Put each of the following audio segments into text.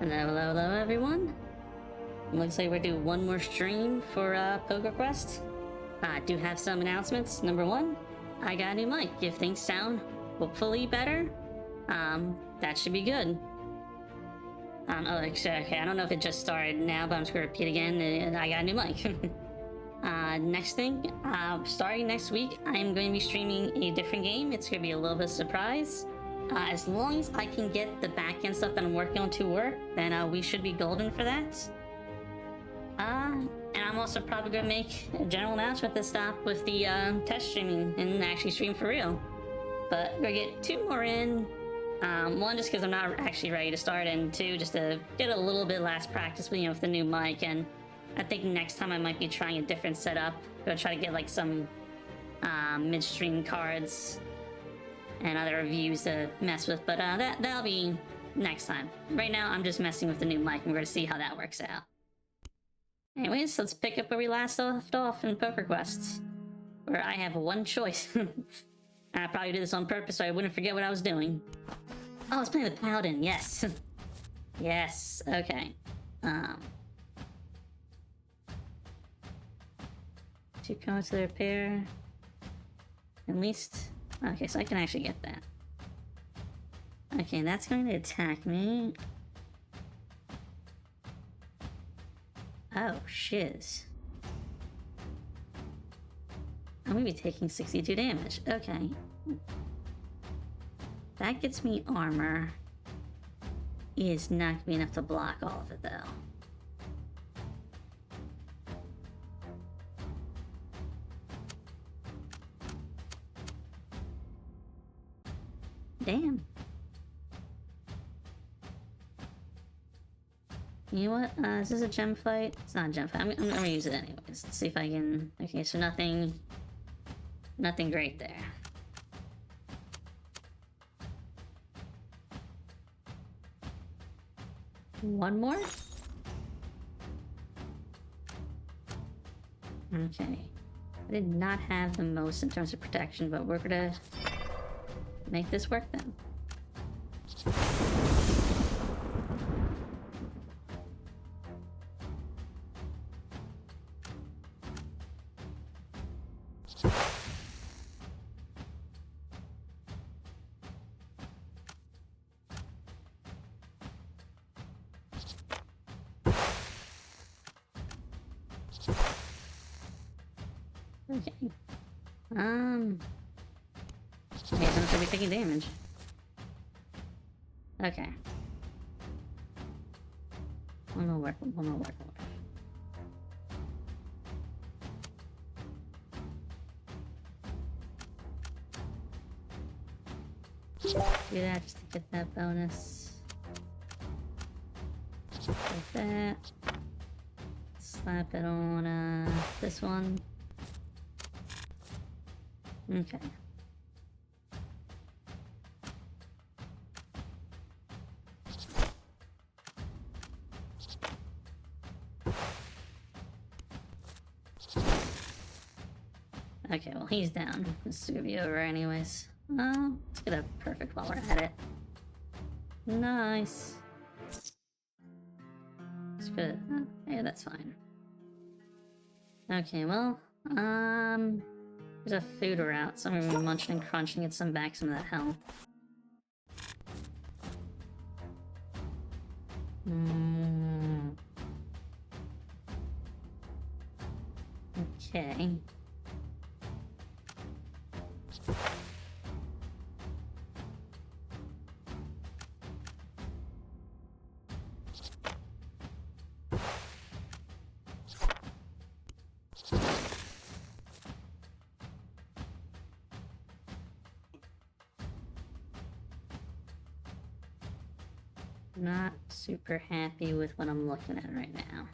Hello, everyone. Looks like we're doing one more stream for Poker Quest. I do have some announcements. Number one, I got a new mic. If things sound hopefully better, that should be good. Okay, I don't know if it just started now, but I'm just gonna repeat again. I got a new mic. Next thing, starting next week, I'm going to be streaming a different game. It's gonna be a little bit of a surprise. As long as I can get the back-end stuff that I'm working on to work, then we should be golden for that. And I'm also probably going to make a general announcement to stop with the test streaming and actually stream for real. But we're going to get two more in. One, just because I'm not actually ready to start, and two, just to get a little bit last practice with the new mic. And I think next time I might be trying a different setup. Go try to get like some midstream cards and other reviews to mess with, but that'll be next time. Right now, I'm just messing with the new mic, and we're gonna see how that works out. Anyways, let's pick up where we last left off in Poker Quest, where I have one choice. I probably did this on purpose so I wouldn't forget what I was doing. Oh, I was playing the Paladin, yes. Yes, okay. 2 cards to the repair. At least... Okay, so I can actually get that. Okay, that's going to attack me. Oh, shiz. I'm going to be taking 62 damage. Okay. That gets me armor. Is not going to be enough to block all of it, though. Damn. You know what? Is this a gem fight? It's not a gem fight. I'm gonna use it anyways. Let's see if I can... Okay, so nothing great there. One more? Okay. I did not have the most in terms of protection, but we're gonna make this work then. Okay. I guess I'm gonna be taking damage. Okay. One more work. Do that just to get that bonus. Like that. Slap it on this one. Okay. Okay, well, he's down. This is gonna be over anyways. Oh, let's get a perfect while we're at it. Nice. It's good. Oh, yeah, that's fine. Okay, well, there's a food route, so I'm gonna be munching and crunching, get some back some of that health. Okay. Not super happy with what I'm looking at right now.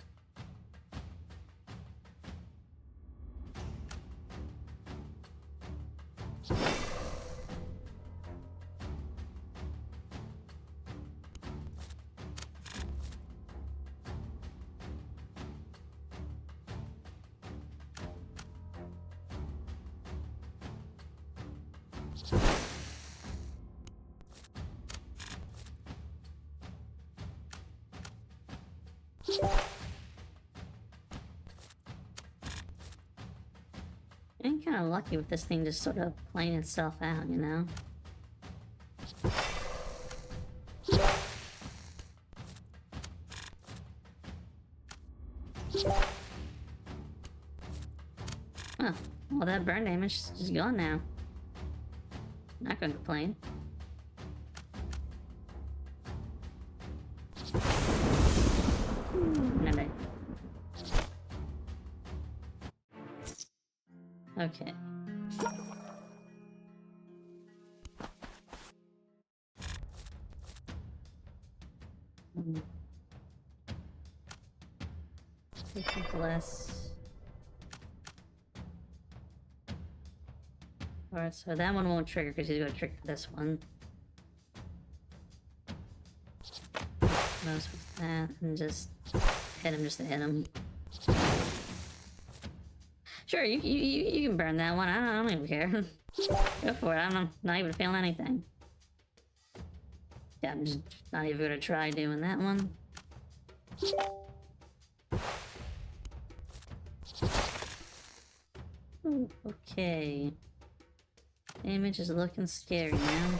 I'm kind of lucky with this thing just sort of playing itself out, you know? Oh, well, that burn damage is gone now. Not gonna complain. No, no. Okay. Less. Alright, so that one won't trigger because he's going to trigger this one. Most with that, and just hit him just to hit him. Sure, you can burn that one. I don't even care. Go for it. I'm not even feeling anything. Yeah, I'm just not even gonna try doing that one. Ooh, okay. Damage is looking scary now.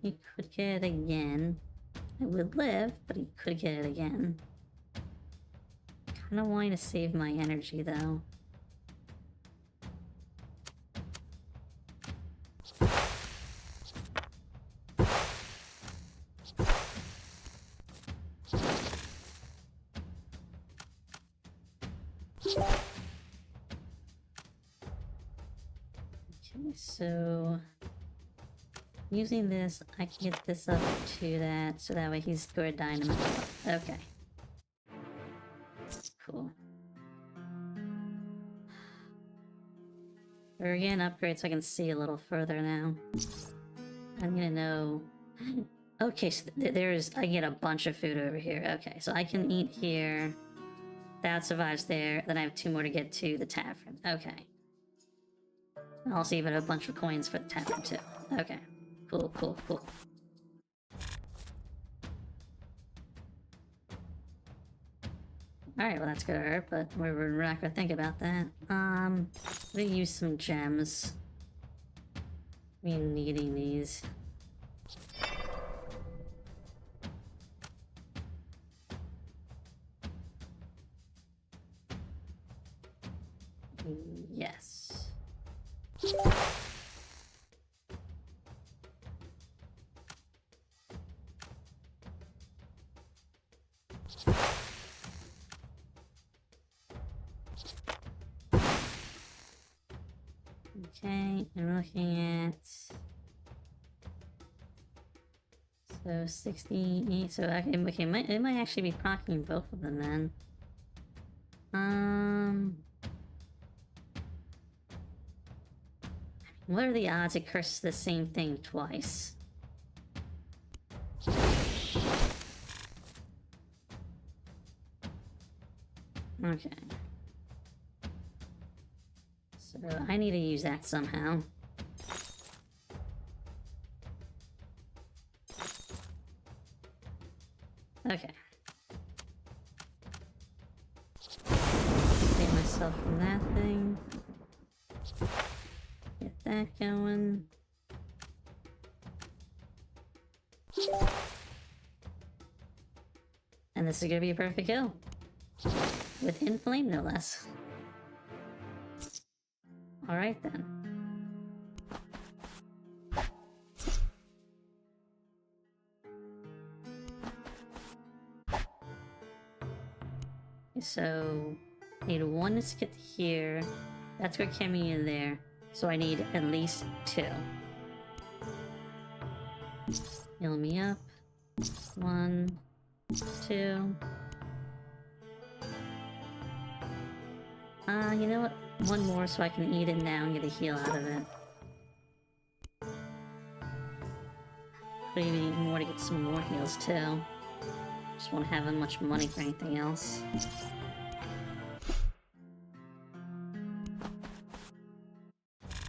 He could get it again. I would live, but he could get it again. Kinda wanting to save my energy though. Okay, so using this, I can get this up to that, so that way he's good dynamite. Okay. Cool. We're getting upgrades so I can see a little further now. I'm gonna know... Okay, so there's... I get a bunch of food over here. Okay, so I can eat here. That survives there. Then I have 2 more to get to the tavern. Okay. I'll also even have a bunch of coins for the tavern too. Okay. Cool, cool, cool. Alright, well that's gonna hurt, but we're not gonna think about that. We'll use some gems. We're needing these. Yes. Okay, I'm looking at... So 68, so okay, it might actually be proccing both of them then. What are the odds it curses the same thing twice? Okay. So I need to use that somehow. Okay. Save myself from that thing. Get that going. And this is gonna be a perfect kill. With inflame, no less. Alright then. So, I need 1 to get here. That's what carry me in there. So I need at least 2. Heal me up. 1, 2. You know what? 1 more so I can eat it now and get a heal out of it. Maybe need more to get some more heals too. Just won't have much money for anything else.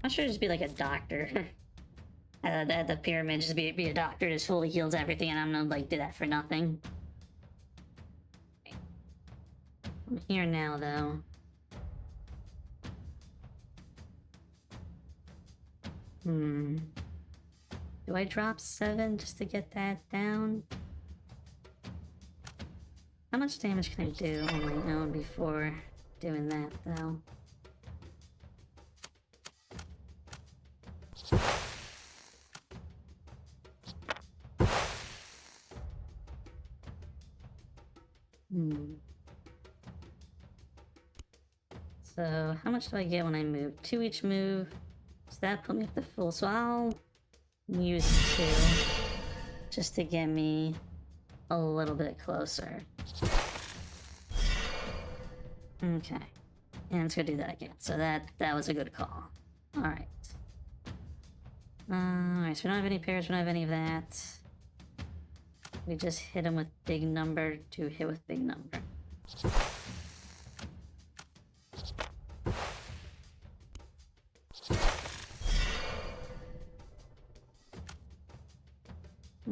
I should just be like a doctor. The pyramid, just be a doctor, just fully heals everything, and I'm gonna like do that for nothing. I'm here now, though. Do I drop 7 just to get that down? How much damage can I do on my own before doing that, though? So, how much do I get when I move? 2 each move. So that put me up to full. So I'll use 2 just to get me a little bit closer. Okay. And it's gonna do that again. So that was a good call. Alright. Alright, so we don't have any pairs, we don't have any of that. We just hit him with big number to hit with big number.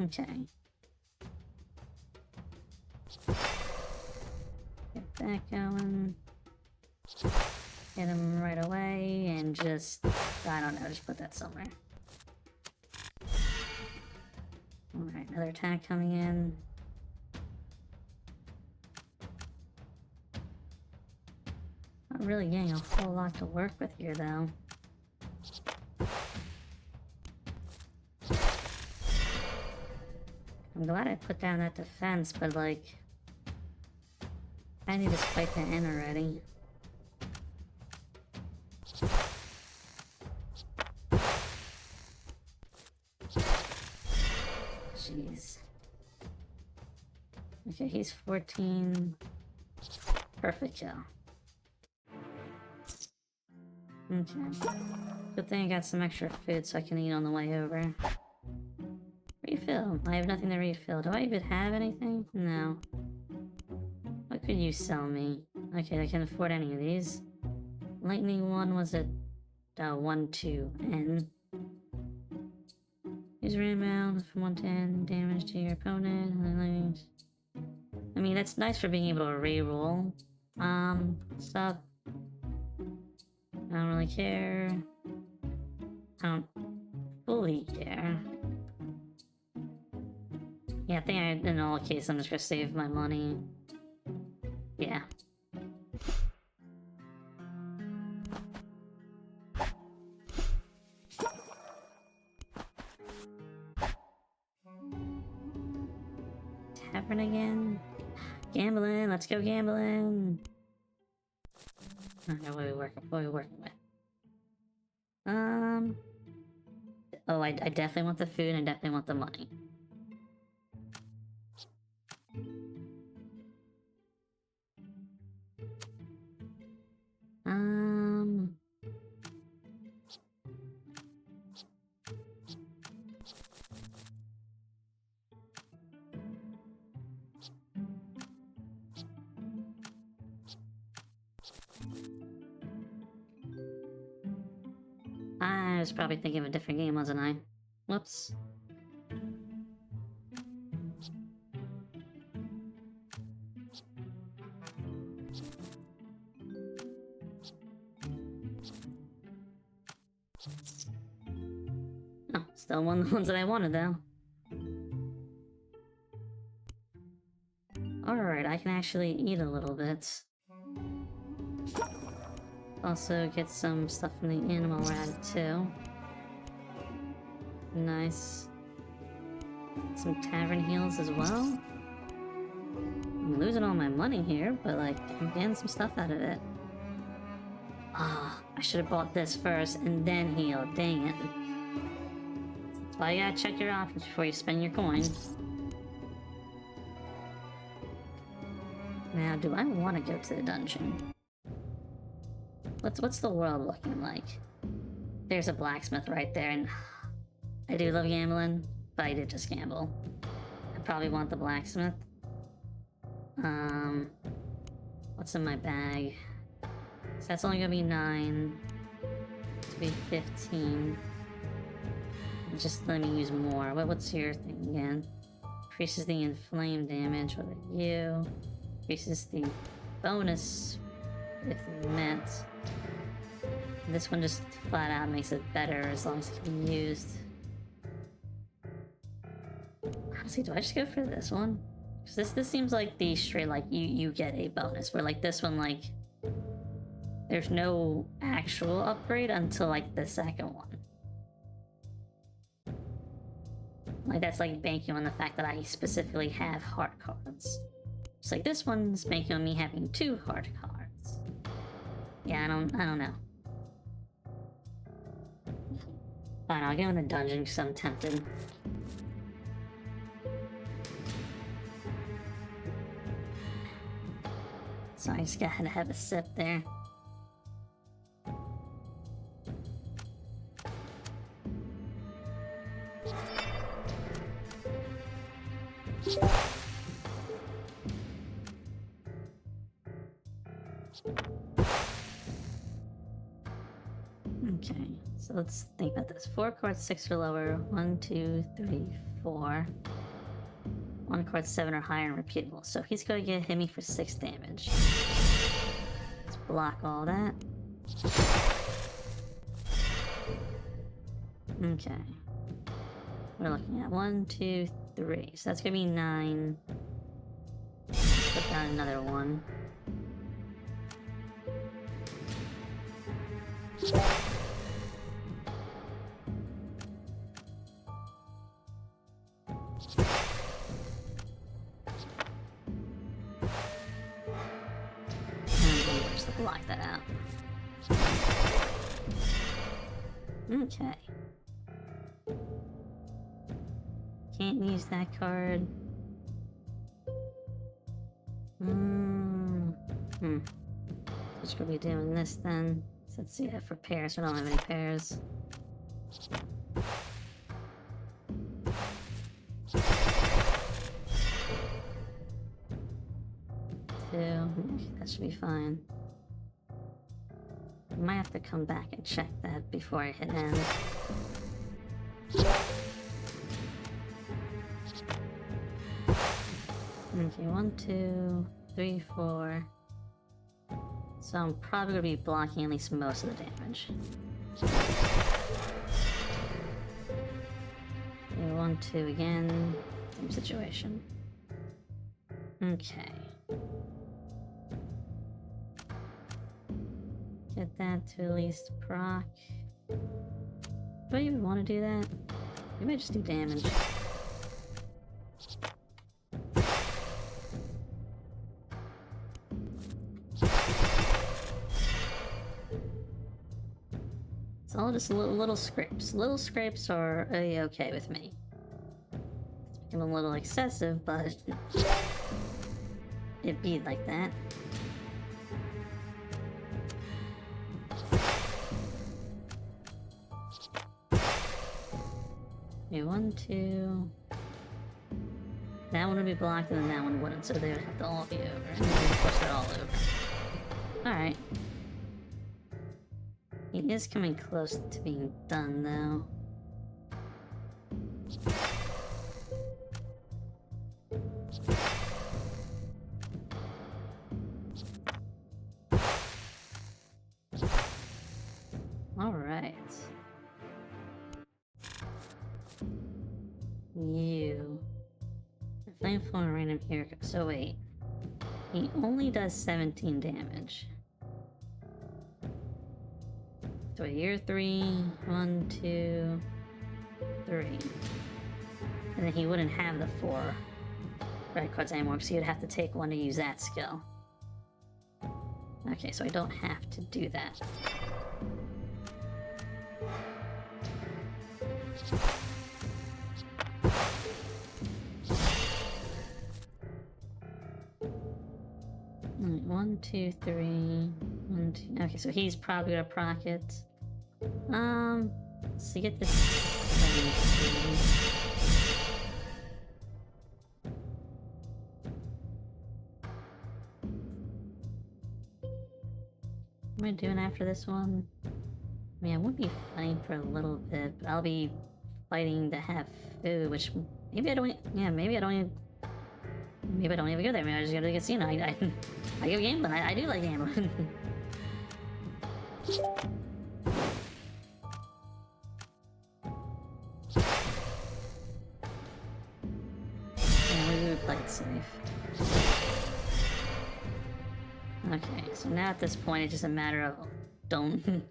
Okay. Get that going. Hit him right away and just, I don't know, just put that somewhere. Alright, another attack coming in. Not really getting a whole lot to work with here, though. I'm glad I put down that defense, but like, I need to spike that in already. Jeez. Okay, he's 14. Perfect kill. Okay. Good thing I got some extra food so I can eat on the way over. Refill. I have nothing to refill. Do I even have anything? No. What could you sell me? Okay, I can't afford any of these. Lightning one was at 1-2, use rebound from 110, damage to your opponent. I mean, that's nice for being able to reroll. Stuff. I don't really care. I don't fully care. Yeah, I think in all cases, I'm just gonna save my money. Yeah. Tavern again? Gambling, let's go gambling! I don't know what are we working with? Oh, I definitely want the food and I definitely want the money. I was probably thinking of a different game, wasn't I? Whoops. Oh, still one of the ones that I wanted, though. Alright, I can actually eat a little bit. Also get some stuff from the animal rat, too. Nice. Some tavern heals as well. I'm losing all my money here, but like, I'm getting some stuff out of it. Ah, I should have bought this first and then healed. Dang it. That's why you gotta check your options before you spend your coins. Now, do I want to go to the dungeon? What's the world looking like? There's a blacksmith right there, and I do love gambling, but I did just gamble. I probably want the blacksmith. What's in my bag? So that's only gonna be 9. To be 15. Just let me use more. What's your thing again? Increases the inflamed damage. What about you? Increases the bonus if met. This one just flat out makes it better as long as it can be used. Honestly, do I just go for this one? Because this seems like the straight, like, you get a bonus. Where, like, this one, like, there's no actual upgrade until, like, the second one. Like, that's, like, banking on the fact that I specifically have heart cards. Just like this one's banking on me having 2 heart cards. Yeah, I don't know. Fine, I'll go in the dungeon because I'm tempted. So I just gotta have a sip there. Okay, so let's think about this. 4 cards, 6 or lower. 1, 2, 3, 4. 1 card, 7 or higher and repeatable. So he's gonna hit me for 6 damage. Let's block all that. Okay. We're looking at 1, 2, 3. So that's gonna be 9. Put down another 1. Just block that out. Okay. Can't use that card. Just gonna be doing this then. So let's see that for pairs. We don't have any pairs. That should be fine. I might have to come back and check that before I hit end. Okay, 1, 2, 3, 4. So I'm probably gonna be blocking at least most of the damage. Okay, 1, 2 again. Same situation. Okay. Get that to at least proc. Do I even want to do that? Maybe I just do damage. It's all just little scrapes. Little scrapes are okay with me. It's become a little excessive, but it'd be like that. Okay, 1, 2. That one would be blocked, and then that one wouldn't, so they would have to all be over. And then push it all over. Alright. He is coming close to being done, though. Alright. You. Flamefall random here. So wait. He only does 17 damage. So year 3, 1, 2, 3. And then he wouldn't have the 4 red cards anymore because he would have to take 1 to use that skill. Okay, so I don't have to do that. Alright, 1, 2, 3. 1, 2. Okay, so he's probably gonna proc it. So get this. What am I doing after this one? I mean, it would be funny for a little bit, but I'll be fighting to have food, which maybe I don't. Yeah, maybe I don't even. Maybe I don't even go there. Maybe I just go to the casino. I go gambling. I do like gambling. Yeah, we would play it safe. Okay, so now at this point, it's just a matter of don't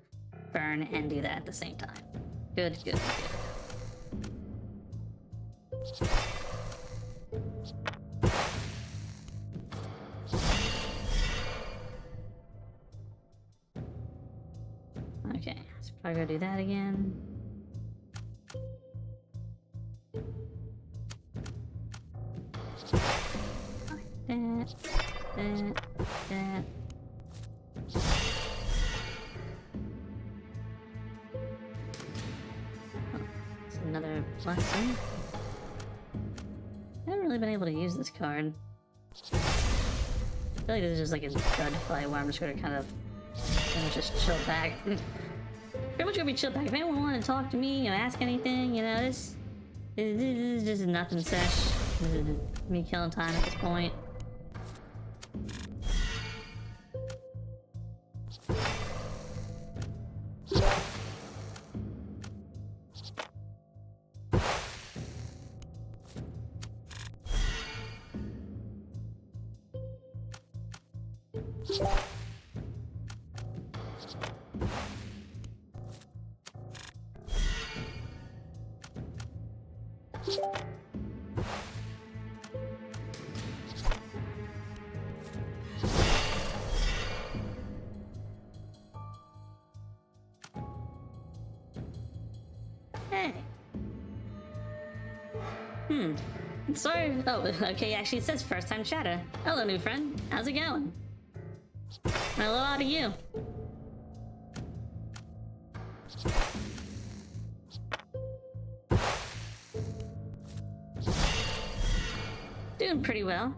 burn and do that at the same time. Good, good, good. Okay, let's probably go do that again. That. It's another blessing. I haven't really been able to use this card. I feel like this is just like a dud fight where I'm just gonna kind of just chill back. Pretty much gonna be chill back. If anyone want to talk to me or ask anything, you know, this is just nothing sesh. This is me killing time at this point. Hey. Sorry. Oh, okay, actually it says first time chatter. Hello, new friend. How's it going? Hello to you. Doing pretty well.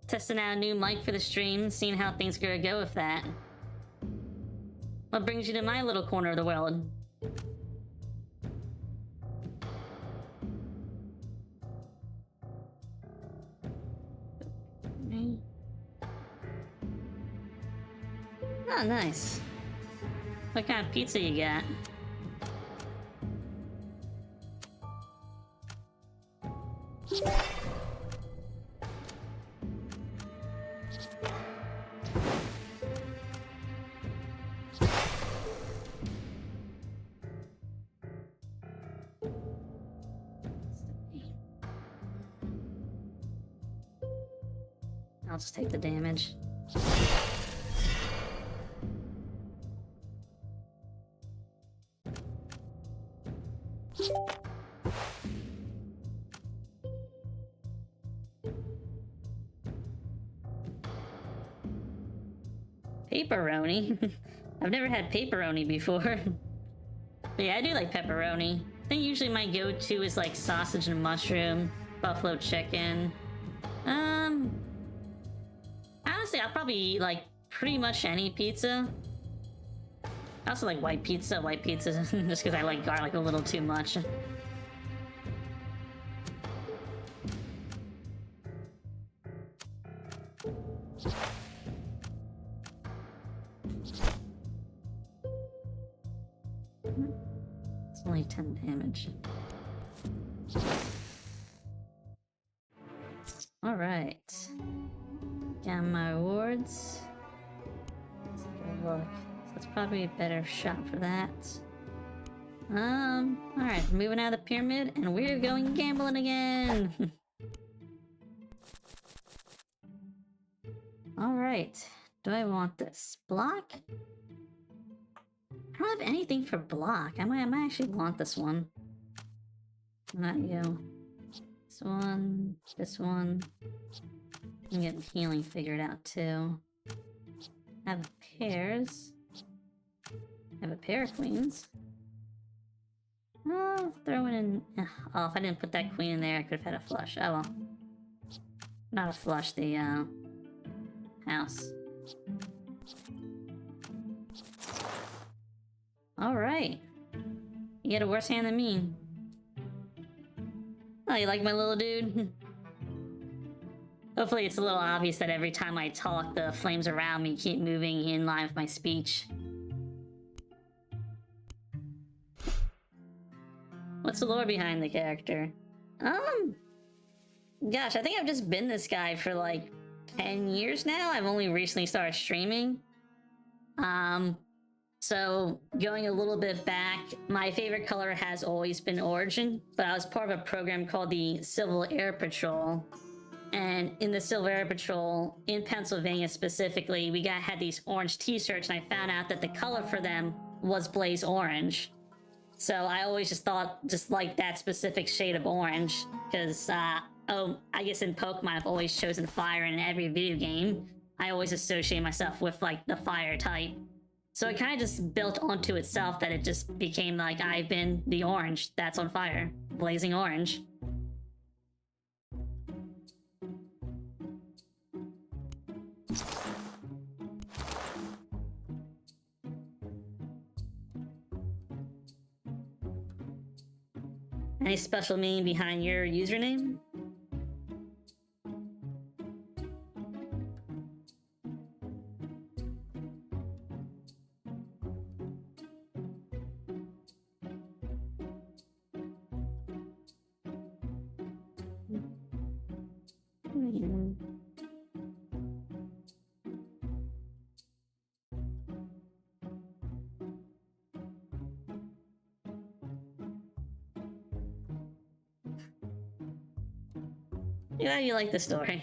Testing out a new mic for the stream, seeing how things are gonna go with that. What brings you to my little corner of the world? Oh, nice. What kind of pizza you got? I'll just take the damage. Pepperoni? I've never had pepperoni before. But yeah, I do like pepperoni. I think usually my go-to is like sausage and mushroom, buffalo chicken. Honestly, I'll probably eat like pretty much any pizza. I also like white pizza just because I like garlic a little too much. It's only 10 damage. Alright. Got my rewards. Let's take a look. So that's probably a better shot for that. Alright, moving out of the pyramid, and we're going gambling again! Alright, do I want this? Block? I don't have anything for block. I might actually want this one. Not you. This one, this one. I'm getting healing figured out too. I have pairs. I have a pair of queens. Oh, throw it in. Oh, if I didn't put that queen in there, I could have had a flush. Oh well. Not a flush, the house. Alright. You got a worse hand than me. Oh, you like my little dude? Hopefully it's a little obvious that every time I talk, the flames around me keep moving in line with my speech. What's the lore behind the character? Gosh, I think I've just been this guy for like 10 years now. I've only recently started streaming. So going a little bit back, my favorite color has always been orange, but I was part of a program called the Civil Air Patrol. And in the Civil Air Patrol, in Pennsylvania specifically, we had these orange t-shirts, and I found out that the color for them was blaze orange. So I always just thought, just like that specific shade of orange, because, I guess in Pokemon I've always chosen fire in every video game. I always associate myself with, like, the fire type. So it kind of just built onto itself that it just became like I've been the orange that's on fire. Blazing orange. Any special meaning behind your username? Yeah, you like the story.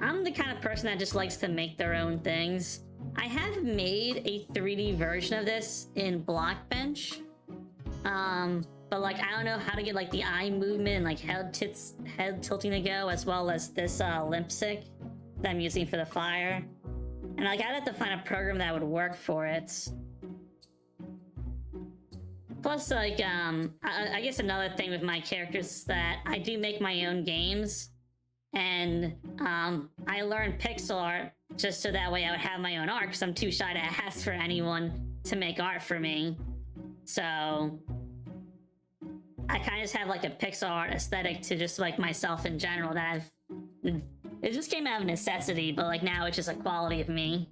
I'm the kind of person that just likes to make their own things. I have made a 3D version of this in Blockbench. But like I don't know how to get like the eye movement and like head tilting to go, as well as this limp stick that I'm using for the fire. And like I'd have to find a program that would work for it. Plus, like, I guess another thing with my characters is that I do make my own games. And I learned pixel art just so that way I would have my own art, because I'm too shy to ask for anyone to make art for me. So I kind of just have like a pixel art aesthetic to just like myself in general that it just came out of necessity, but like now it's just a quality of me.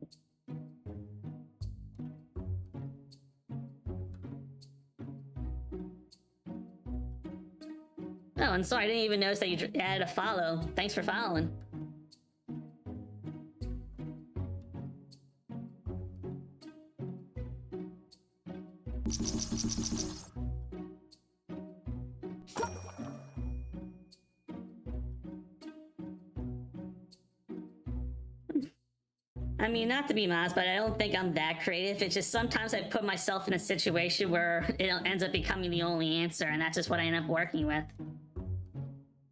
Oh, and sorry, I didn't even notice that you added a follow. Thanks for following. I mean, not to be modest, but I don't think I'm that creative. It's just sometimes I put myself in a situation where it ends up becoming the only answer, and that's just what I end up working with.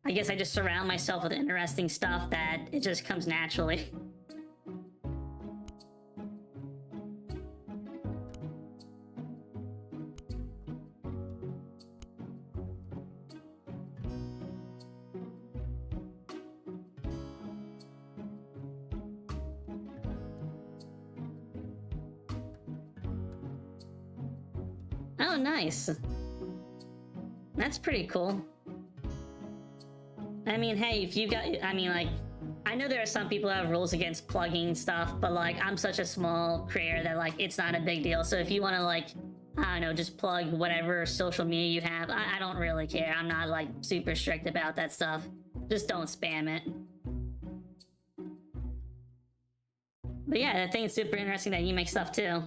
I guess I just surround myself with interesting stuff that it just comes naturally. Oh, nice. That's pretty cool. I mean, hey, if you got, I mean, like, I know there are some people that have rules against plugging stuff, but like, I'm such a small creator that like, it's not a big deal. So if you want to like, I don't know, just plug whatever social media you have, I don't really care. I'm not like super strict about that stuff. Just don't spam it. But yeah, I think it's super interesting that you make stuff too.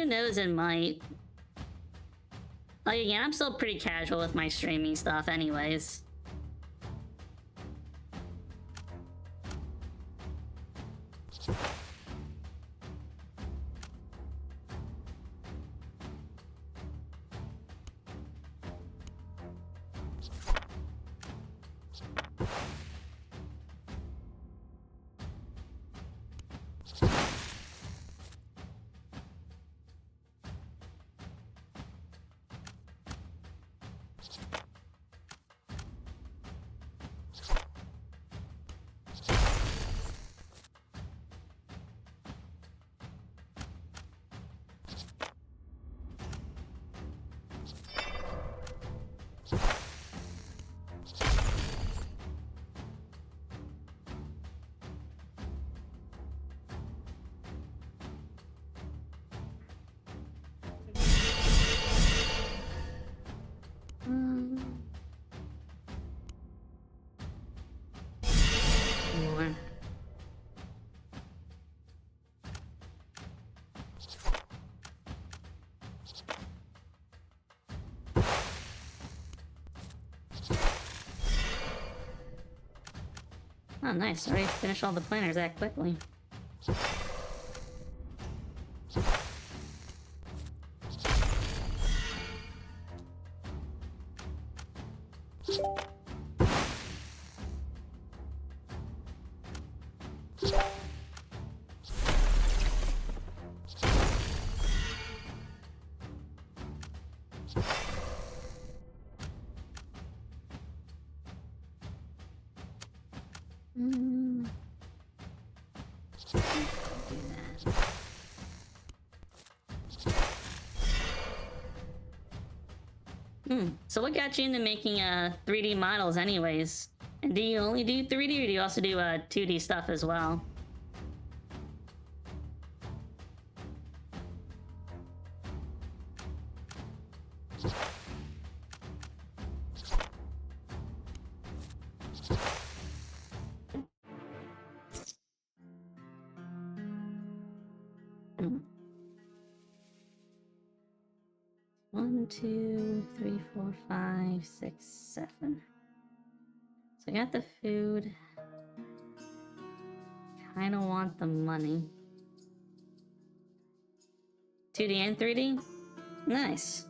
who knows, it might. Like, again, I'm still pretty casual with my streaming stuff anyways. More. Oh, nice. Already finished all the planners that quickly. So what got you into making 3D models anyways? And do you only do 3D or do you also do 2D stuff as well? One, two, three, 4, 5, 6, 7. So I got the food. Kinda want the money. 2D and 3D? Nice.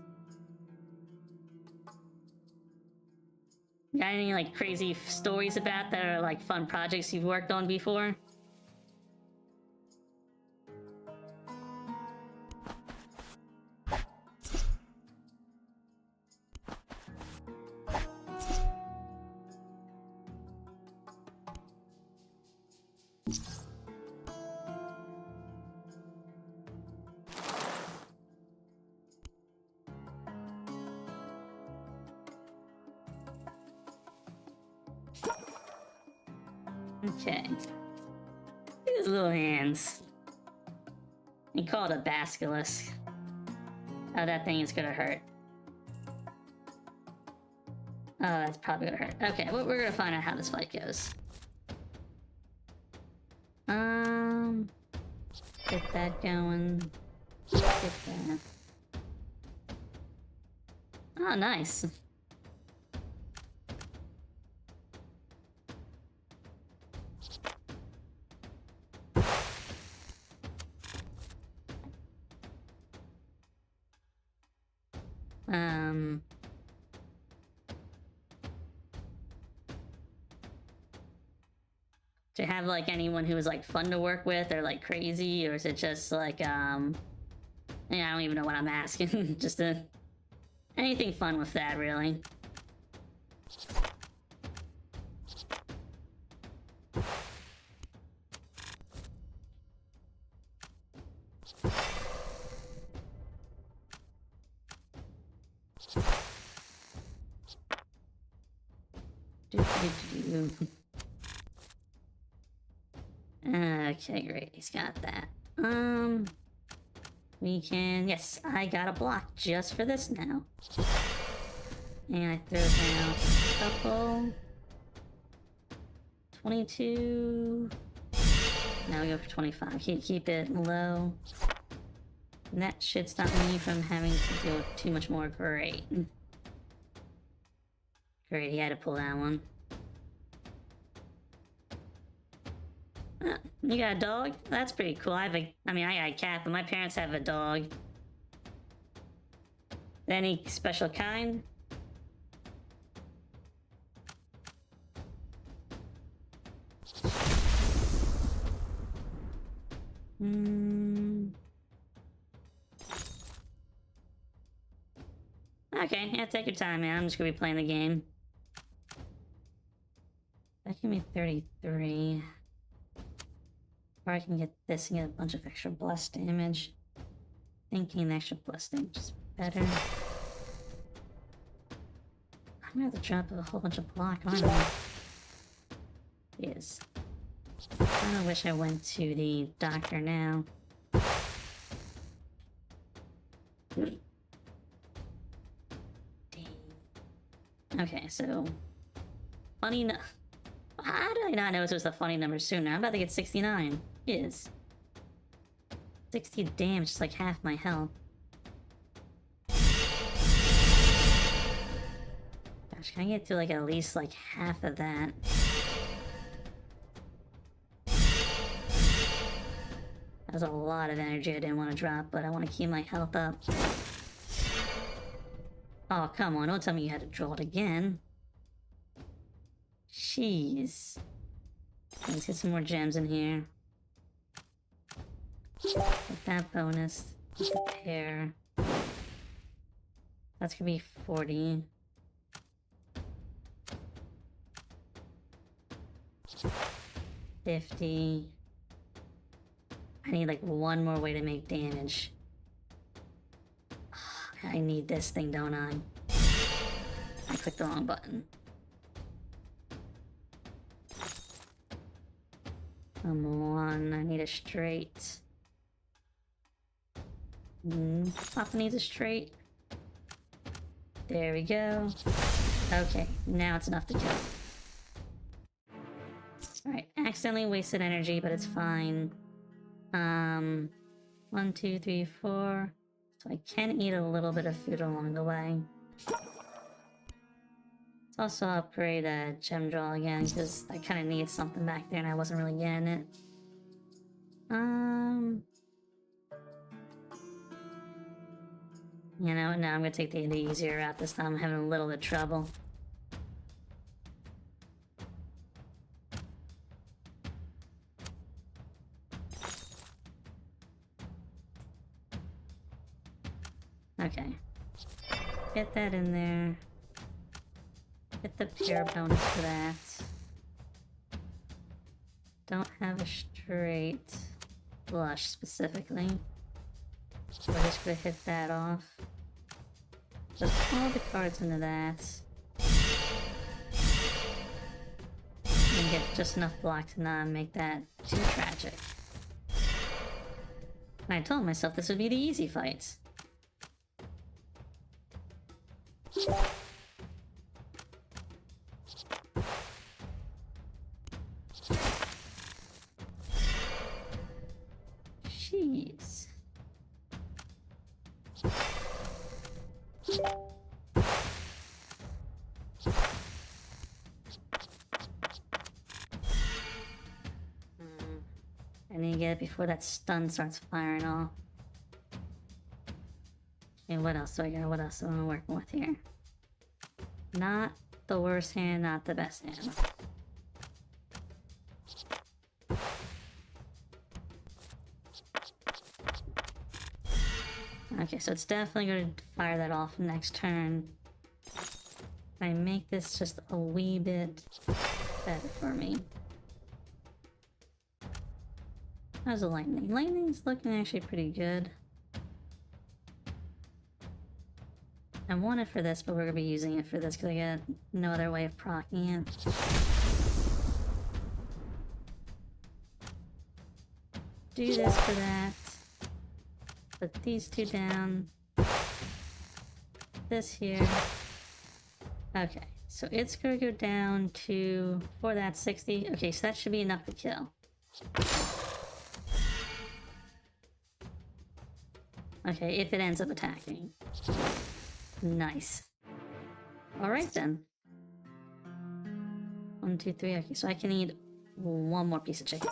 Got any like crazy stories about that or like fun projects you've worked on before? Okay. His little hands. You call it a basilisk. Oh, that thing is gonna hurt. Oh, that's probably gonna hurt. Okay, well, we're gonna find out how this fight goes. Get that going. Get that. Oh, nice. Do you have like anyone who was like fun to work with or like crazy, or is it just like yeah, I don't even know what I'm asking. Just anything fun with that, really. Okay, great. He's got that. We can... Yes, I got a block just for this now. And I throw down a couple. 22. Now we go for 25. Keep it low. And that should stop me from having to deal with too much more. Great. Great, he had to pull that one. You got a dog? That's pretty cool. I got a cat, but my parents have a dog. Any special kind? Okay, yeah, take your time, man. I'm just gonna be playing the game. That can be 33. Or I can get this and get a bunch of extra bless damage. Thinking extra bless damage is better. I'm gonna have to drop a whole bunch of block, aren't I? Yes. I kinda wish I went to the doctor now. Okay, so... Funny no... How did I not know it was a funny number sooner? I'm about to get 69. Yes. 60 damage, it's like half my health. Gosh, can I get to like at least like half of that? That was a lot of energy I didn't want to drop, but I want to keep my health up. Oh, come on, don't tell me you had to draw it again. Jeez. Let's get some more gems in here. Get that bonus. Get the pair. That's gonna be 40. 50. I need like one more way to make damage. I need this thing, don't I? I clicked the wrong button. Come on, I need a straight. Papa needs a straight. There we go. Okay, now it's enough to kill. Alright, accidentally wasted energy, but it's fine. 1, 2, 3, 4. So I can eat a little bit of food along the way. Let's also upgrade a gem draw again, because I kind of need something back there and I wasn't really getting it. You know, no, I'm gonna take the easier route this time. I'm having a little bit of trouble. Okay. Get that in there. Get the pair bonus for that. Don't have a straight blush specifically. So we're just gonna hit that off. Put all the cards into that. And get just enough block to not make that too tragic. And I told myself this would be the easy fight. Jeez. I need to get it before that stun starts firing off. Okay, what else do I got? What else am I working with here? Not the worst hand, not the best hand. Okay, so it's definitely going to fire that off next turn. I make this just a wee bit better for me. How's the lightning? Lightning's looking actually pretty good. I want it for this, but we're going to be using it for this because I got no other way of proccing it. Do this for that. Put these two down. This here. Okay, so it's gonna go down to, for that, 60. Okay, so that should be enough to kill. Okay, if it ends up attacking. Nice. Alright then. 1, 2, 3. Okay, so I can eat one more piece of chicken.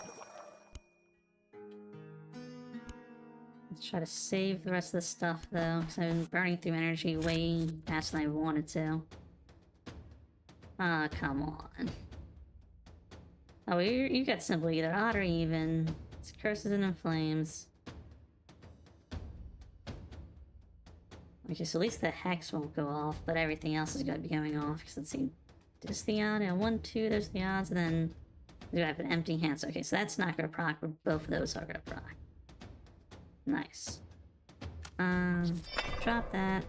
Let's try to save the rest of the stuff though, because I've been burning through energy way faster than I wanted to. Ah, come on. Oh, you got simple either odd or even. It's curses and in flames. Okay, so at least the hex won't go off, but everything else is going to be going off. Because let's see, this the odd, and 1, 2, there's the odds, and then we have an empty hand. So, okay, so that's not going to proc, but both of those are going to proc. Nice. Drop that.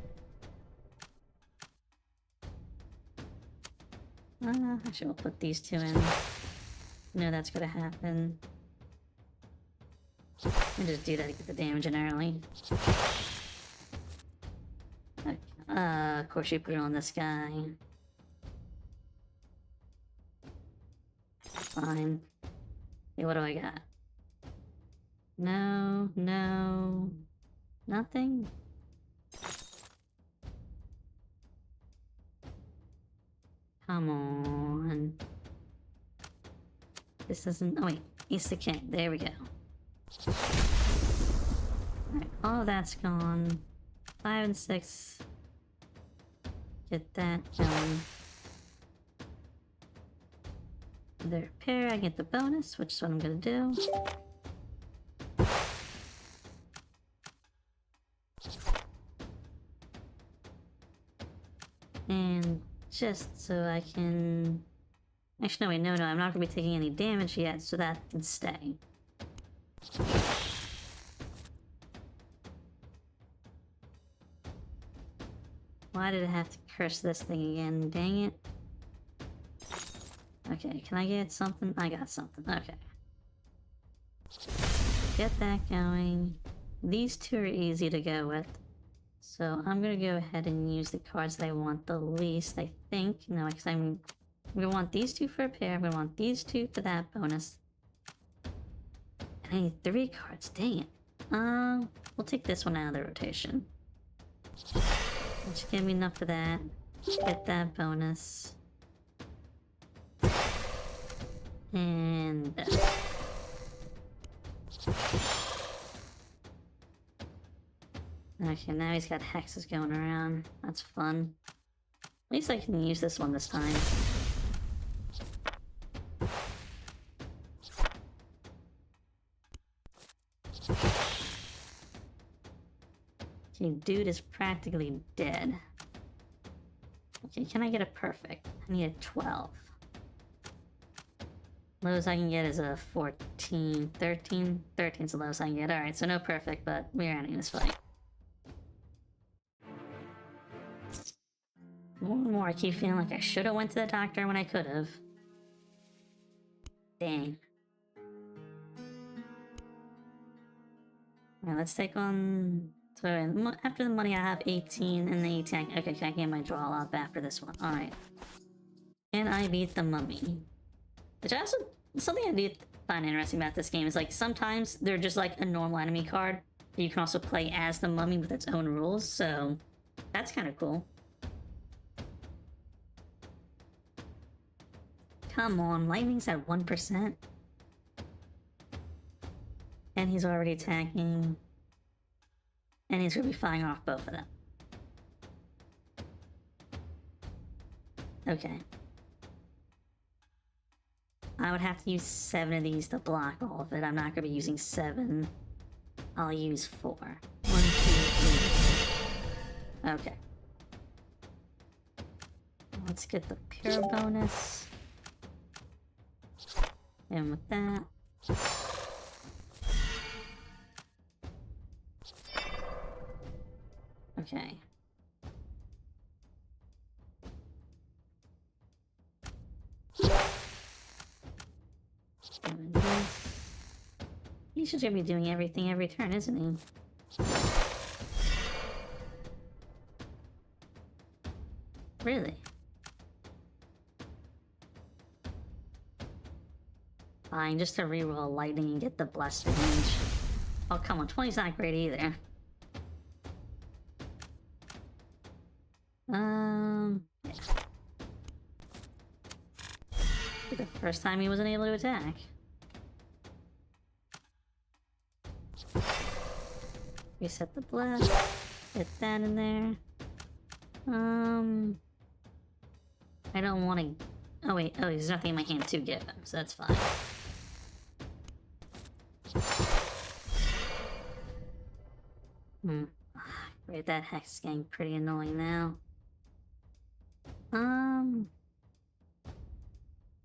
Actually, we'll put these two in. No, that's going to happen. I'll just do that to get the damage in early. Okay. Of course you put it on this guy. Fine. Okay, what do I got? No, no. Nothing? Come on. This doesn't... Oh wait, it's the king. There we go. Alright, all that's gone. 5 and 6. Get that going. The repair, I get the bonus, which is what I'm gonna do. And just so I can... Actually, no, wait, no, I'm not gonna be taking any damage yet, so that can stay. Why did I have to curse this thing again? Dang it. Okay, can I get something? I got something. Okay. Get that going. These two are easy to go with. So I'm gonna go ahead and use the cards that I want the least, I think. No, because I'm gonna want these two for a pair. I'm gonna want these two for that bonus. And I need 3 cards. Dang it. We'll take this one out of the rotation. That should give me enough for that. Get that bonus. And that. Okay, now he's got hexes going around. That's fun. At least I can use this one this time. Okay, dude is practically dead. Okay, can I get a perfect? I need a 12. Lowest I can get is a 14, 13. 13's the lowest I can get. Alright, so no perfect, but we're ending this fight. More and more, I keep feeling like I should have went to the doctor when I could have. Dang. Alright, let's take on... So after the money I have 18, and the 18... Okay, can I get my draw up after this one? Alright. Can I beat the mummy? Which also... Something I do find interesting about this game is like sometimes they're just like a normal enemy card. But you can also play as the mummy with its own rules, so... That's kind of cool. Come on, lightning's at 1%. And he's already attacking. And he's gonna be firing off both of them. Okay. I would have to use 7 of these to block all of it. I'm not gonna be using 7. I'll use 4. 1, 2, 3. Okay. Let's get the pure bonus. And with that. Okay. He's just gonna be doing everything every turn, isn't he? Really? Fine, just to reroll lightning and get the blessed range. Oh, come on, 20's not great either. Yeah. The first time he wasn't able to attack. Reset the blast. Get that in there. I don't want to... Oh wait, there's nothing in my hand to give him, so that's fine. Great, that hex is getting pretty annoying now.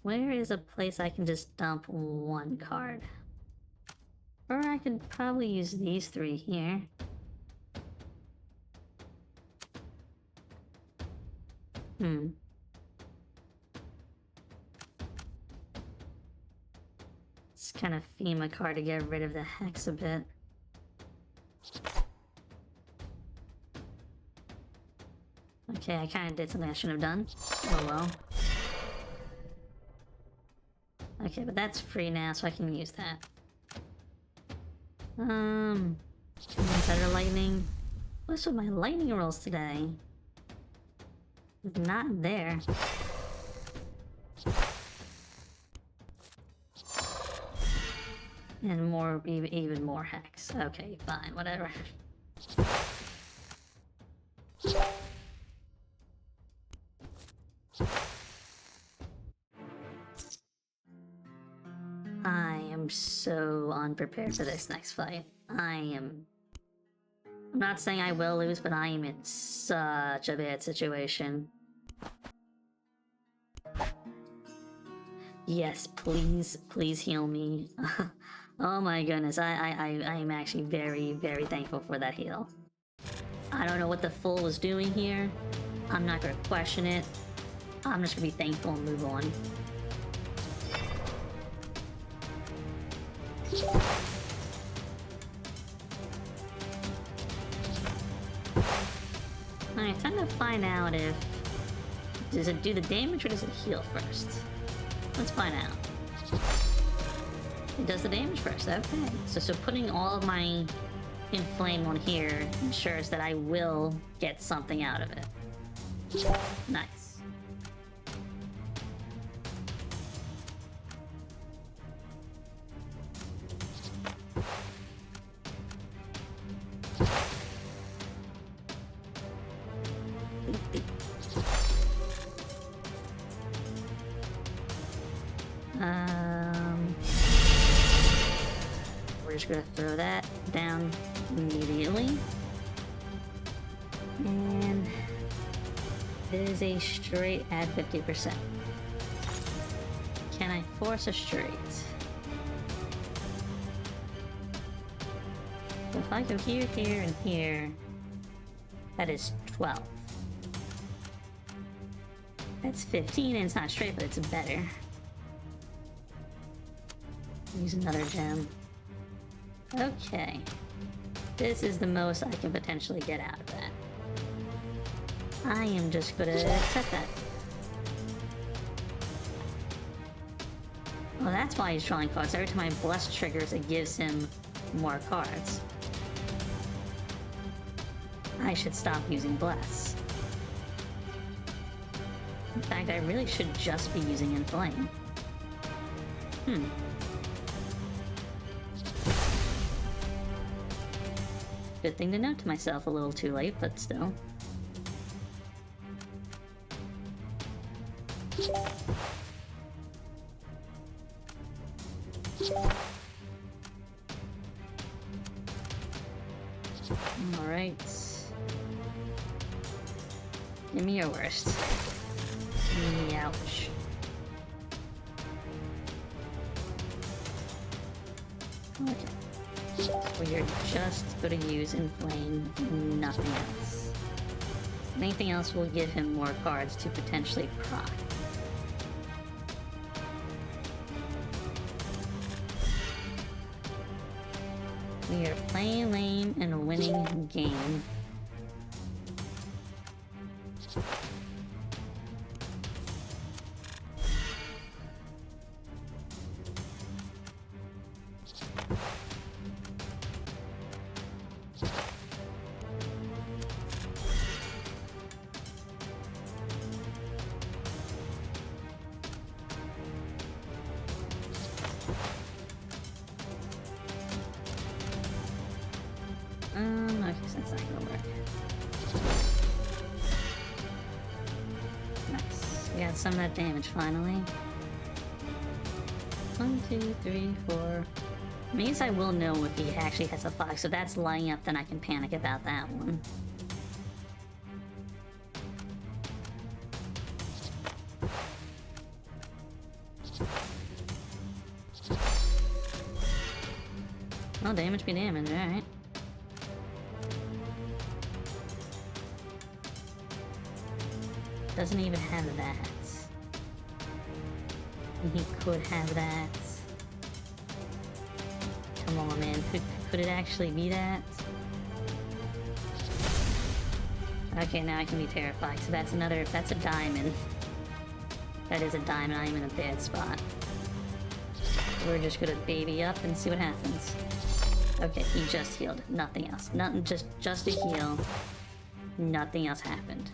Where is a place I can just dump one card? Or I could probably use these three here. It's kind of FEMA card to get rid of the hex a bit. Okay, I kind of did something I shouldn't have done. Oh well. Okay, but that's free now, so I can use that. Better lightning. What's with my lightning rolls today? Not there. And more, even more hex. Okay, fine, whatever. I am so unprepared for this next fight. I'm not saying I will lose, but I am in such a bad situation. Yes, please, please heal me. Oh my goodness, I am actually very, very thankful for that heal. I don't know what the fool was doing here. I'm not gonna question it. I'm just gonna be thankful and move on. Alright, time to find out if... Does it do the damage or does it heal first? Let's find out. It does the damage first, okay. So putting all of my inflame on here ensures that I will get something out of it. Nice. We're just gonna throw that down immediately. And it is a straight at 50%. Can I force a straight? So if I go here, here, and here, that is 12. That's 15, and it's not straight, but it's better. Use another gem. Okay. This is the most I can potentially get out of that. I am just gonna accept that. Well, that's why he's drawing cards. Every time I bless triggers, it gives him more cards. I should stop using bless. In fact, I really should just be using inflame. Good thing to note to myself, a little too late, but still. Alright. Give me your worst. Ouch. Okay. We are just going to use inflame, nothing else. Anything else will give him more cards to potentially proc. We are playing lame and winning game. We got some of that damage finally. 1, 2, 3, 4. Means I will know if he actually has a fox, so that's lighting up, then I can panic about that one. Oh, damage be damage, alright. Doesn't even have that. He could have that. Come on, man. Could it actually be that? Okay, now I can be terrified. So that's another... That's a diamond. That is a diamond. I'm in a bad spot. We're just gonna baby up and see what happens. Okay, he just healed. Nothing else. Nothing. Just a heal. Nothing else happened.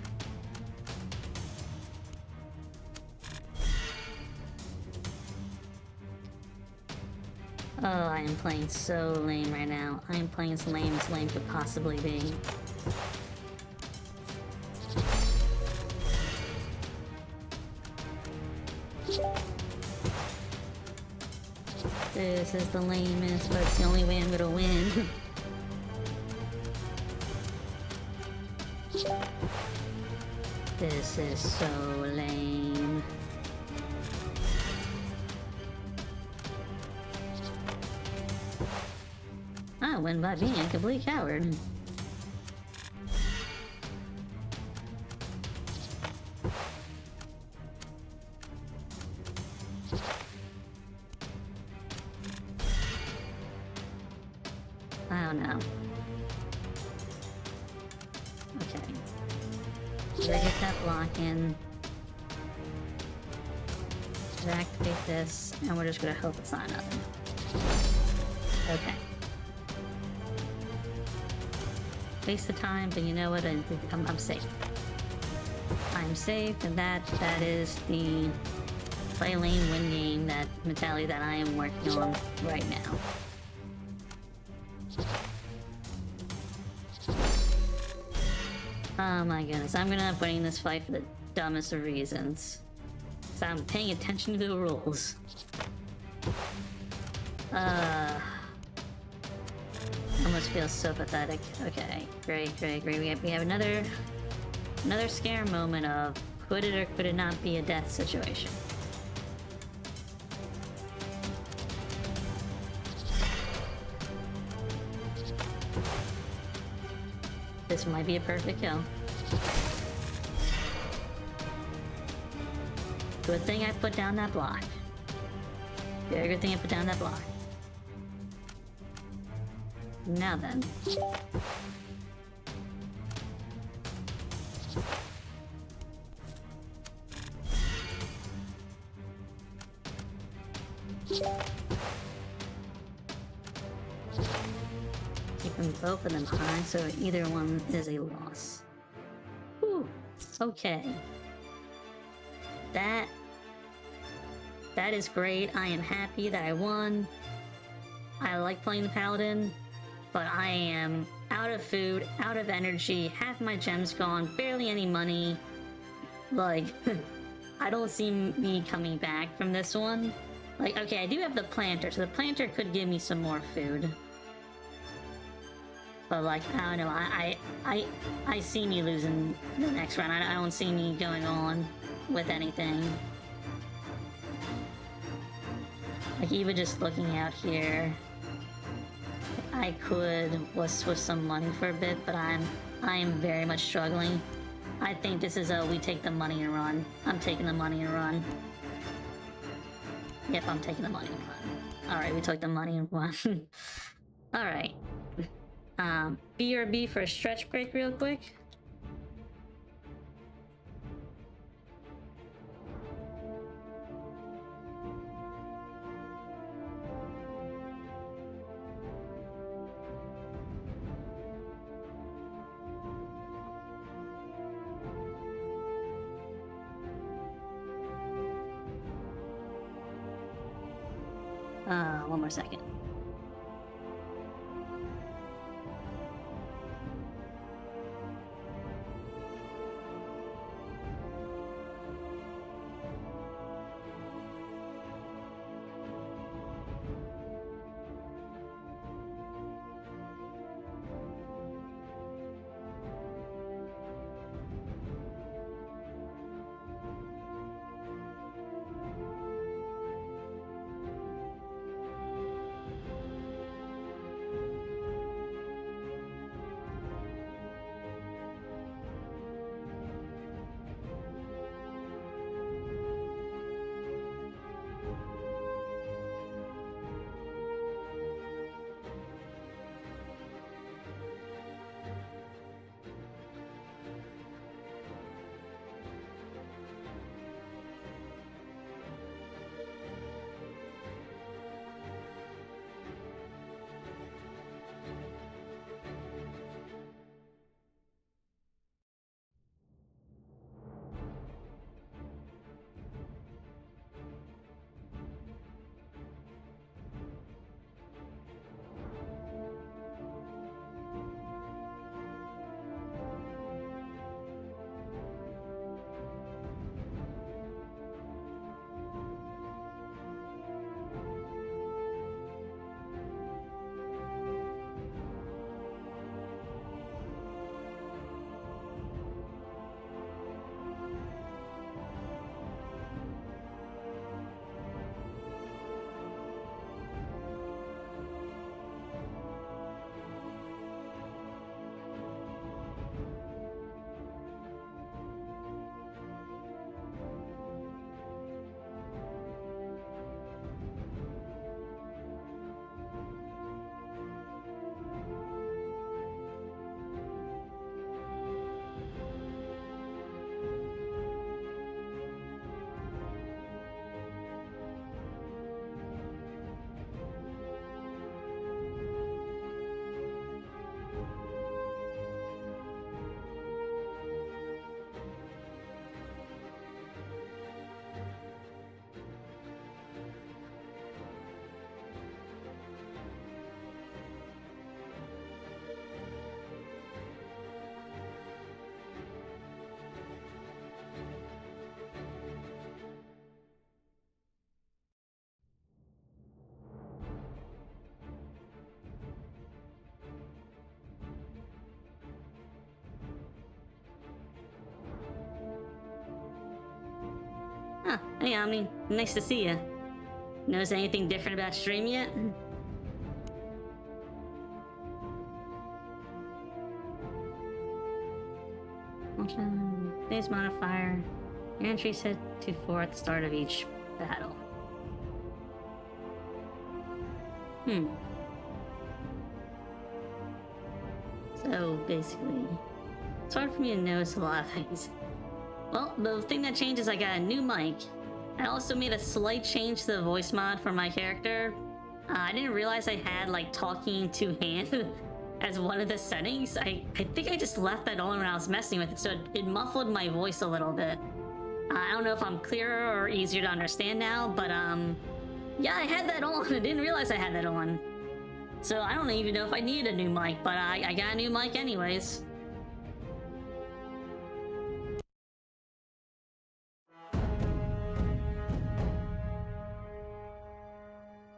Oh, I am playing so lame right now. I am playing as lame could possibly be. This is the lamest, but it's the only way I'm gonna win. This is so lame. I win by being a complete coward. I don't know. Okay. We're gonna get that block in. Activate this, and we're just gonna hope it's not nothing. Okay. Waste the time, but you know what? I'm safe. I'm safe, and that is the play lane win game, that mentality that I am working on right now. Oh my goodness, I'm gonna end up winning this fight for the dumbest of reasons. So I'm paying attention to the rules. Almost feels so pathetic. Okay, great. We have another scare moment of could it or could it not be a death situation. This might be a perfect kill. Good thing I put down that block. Very good thing I put down that block. Now then. Keeping both of them high, so either one is a loss. Whew. Okay. That is great. I am happy that I won. I like playing the Paladin, but I am out of food, out of energy, half my gems gone, barely any money. Like, I don't see me coming back from this one. Like, okay, I do have the planter, so the planter could give me some more food. But like, I don't know, I see me losing the next round. I don't see me going on with anything. Like, even just looking out here, I could was with some money for a bit, but I am very much struggling. I think this is a we take the money and run. I'm taking the money and run. Yep, I'm taking the money and run. Alright, we took the money and run. Alright. BRB for a stretch break real quick. One more second. Huh, hey Omni, nice to see you. Notice anything different about stream yet? Phase modifier. Your entry set to 4 at the start of each battle. So basically, it's hard for me to notice a lot of things. Well, the thing that changed is I got a new mic. I also made a slight change to the voice mod for my character. I didn't realize I had like talking to hand as one of the settings. I think I just left that on when I was messing with it, so it muffled my voice a little bit. I don't know if I'm clearer or easier to understand now, but yeah, I had that on. I didn't realize I had that on. So I don't even know if I needed a new mic, but I got a new mic anyways.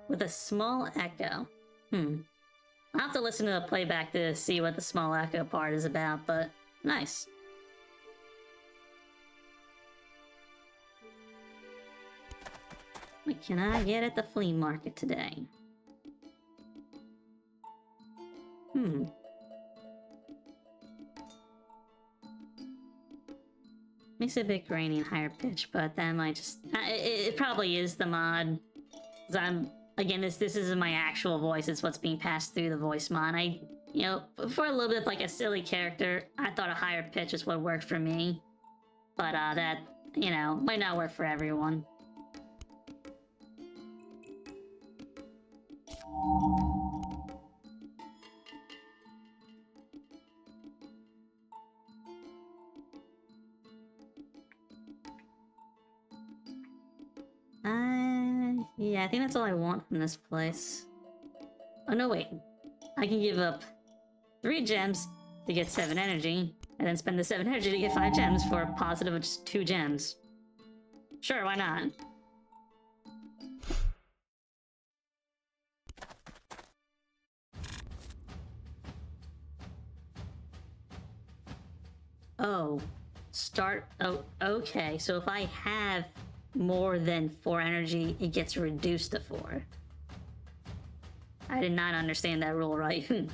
With a small echo. I'll have to listen to the playback to see what the small echo part is about, but nice. What can I get at the flea market today? Makes it a bit grainy and higher pitch, but that might just... it probably is the mod. Because again, this isn't my actual voice, it's what's being passed through the voice mod. You know, for a little bit of like a silly character, I thought a higher pitch is what worked for me. But that, you know, might not work for everyone. Yeah, I think that's all I want from this place. Oh no, wait. I can give up 3 gems to get 7 energy, and then spend the 7 energy to get 5 gems for a positive of just 2 gems. Sure, why not? Oh. Oh, okay. So if I have more than 4 energy, it gets reduced to 4. I did not understand that rule right.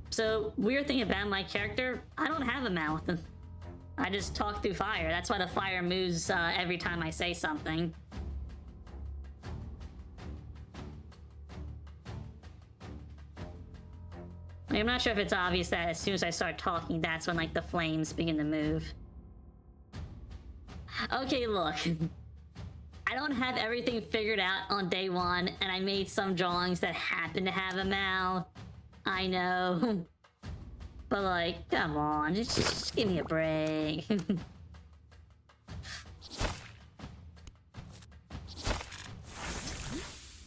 So weird thing about my character, I don't have a mouth. I just talk through fire. That's why the fire moves every time I say something. Like, I'm not sure if it's obvious that as soon as I start talking, that's when like the flames begin to move. Okay, look. I don't have everything figured out on day 1, and I made some drawings that happen to have a mouth. I know. But like, come on, just give me a break.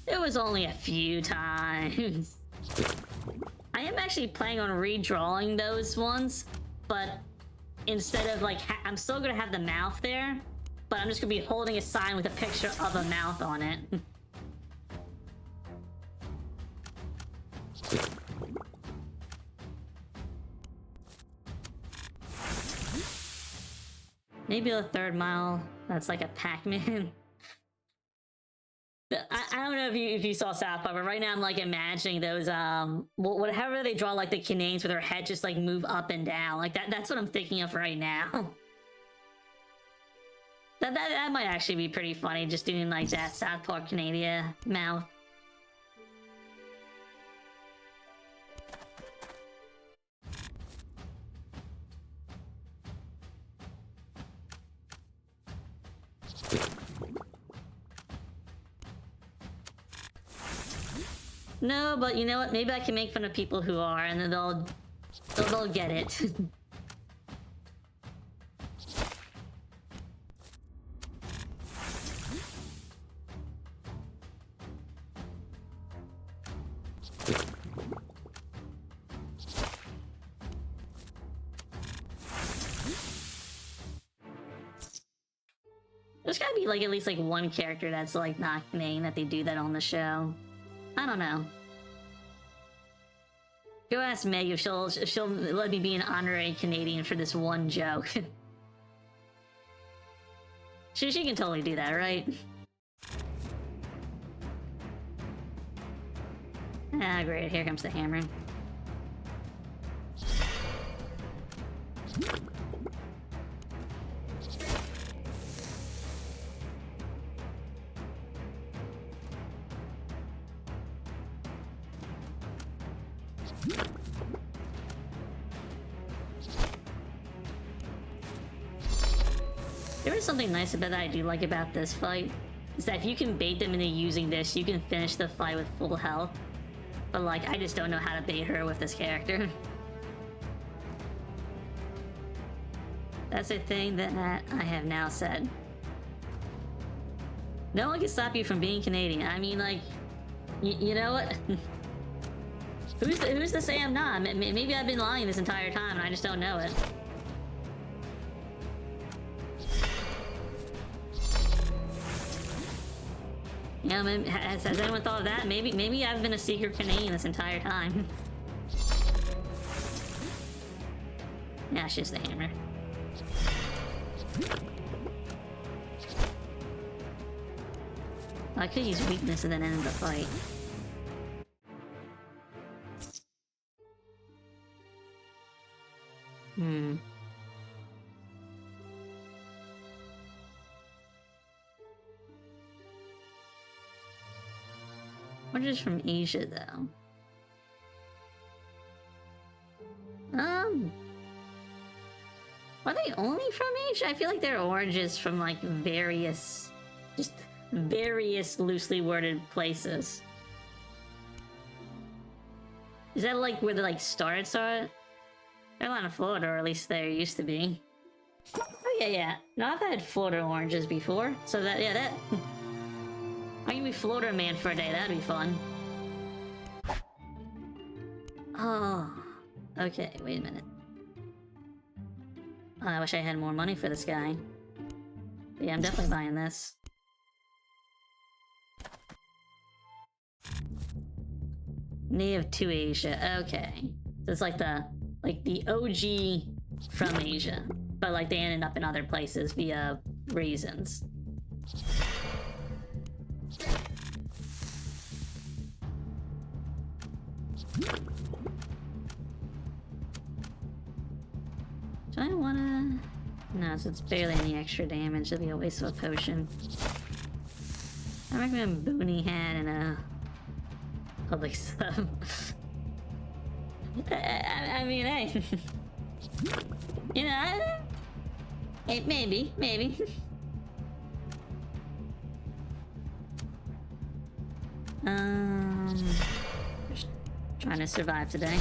It was only a few times. I am actually planning on redrawing those ones, but instead of like, I'm still gonna have the mouth there, but I'm just gonna be holding a sign with a picture of a mouth on it. Maybe a 3rd mile that's like a Pac-Man. I don't know if you saw South Park, but right now I'm like imagining those whatever they draw, like the Canadians with their head just like move up and down, like that's what I'm thinking of right now. That might actually be pretty funny, just doing like that South Park Canada mouth. No, but you know what? Maybe I can make fun of people who are, and then they'll get it. There's gotta be like at least like one character that's like not Canadian that they do that on the show. I don't know. Go ask Meg if she'll let me be an honorary Canadian for this one joke. she can totally do that, right? Ah, great. Here comes the hammer. There is something nice about that I do like about this fight, is that if you can bait them into using this, you can finish the fight with full health. But like, I just don't know how to bait her with this character. That's a thing that I have now said. No one can stop you from being Canadian. I mean, like, you know what? Who's to say I'm not? Maybe I've been lying this entire time and I just don't know it. You know, has anyone thought of that? Maybe I've been a secret Canadian this entire time. Yeah, it's just the hammer. I could use weakness and then end the fight. Oranges from Asia, though. Are they only from Asia? I feel like they're oranges from like various loosely worded places. Is that like where the like starts are? They're not in Florida, or at least there used to be. Oh yeah. No, I've had Florida oranges before, so that I can be Florida man for a day. That'd be fun. Oh, okay. Wait a minute. Oh, I wish I had more money for this guy. But yeah, I'm definitely buying this. Native to Asia. Okay, so it's like the OG from Asia, but like they ended up in other places via reasons. Do I wanna... No, so it's barely any extra damage. It'll be a waste of a potion. I recommend Boonie Hat and a public sub. I mean, hey. You know, maybe. Just trying to survive today.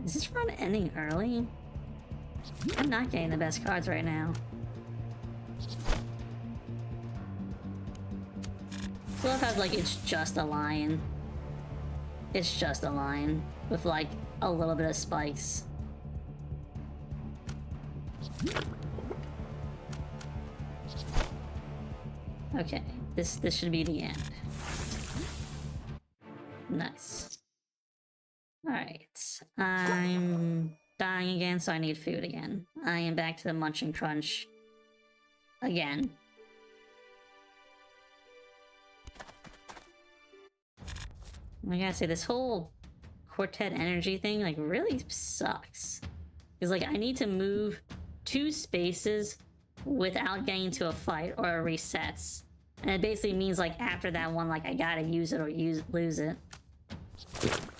Is this run ending early? I'm not getting the best cards right now. I love how like it's just a lion. It's just a lion with like a little bit of spikes. Okay, this should be the end. Nice. Alright, I'm dying again, so I need food again. I am back to the Munch and Crunch again. I gotta say, this whole quartet energy thing like really sucks. Because like I need to move 2 spaces without getting into a fight or a resets. And it basically means like after that one, like I gotta use it or lose it.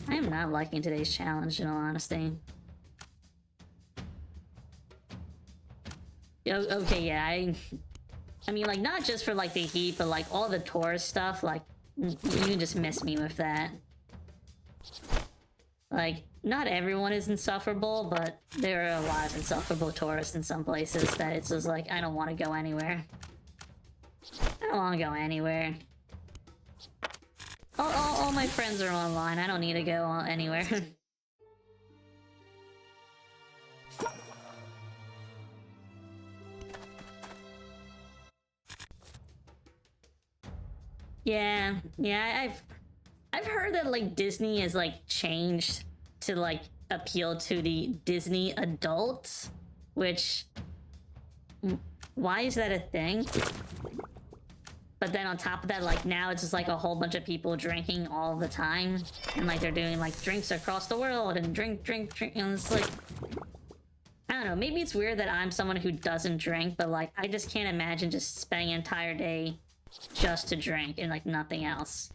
I am not liking today's challenge, in all honesty. Okay, yeah, I mean, like, not just for, like, the heat, but, like, all the tourist stuff, like, you can just miss me with that. Like, not everyone is insufferable, but there are a lot of insufferable tourists in some places that it's just like, I don't want to go anywhere. I don't want to go anywhere. All my friends are online. I don't need to go anywhere. Yeah, I've heard that like Disney has like changed to like appeal to the Disney adults, which why is that a thing? But then on top of that, like now it's just like a whole bunch of people drinking all the time, and like they're doing like drinks across the world and drink, and it's like, I don't know, maybe it's weird that I'm someone who doesn't drink, but like I just can't imagine just spending an entire day just to drink and like nothing else.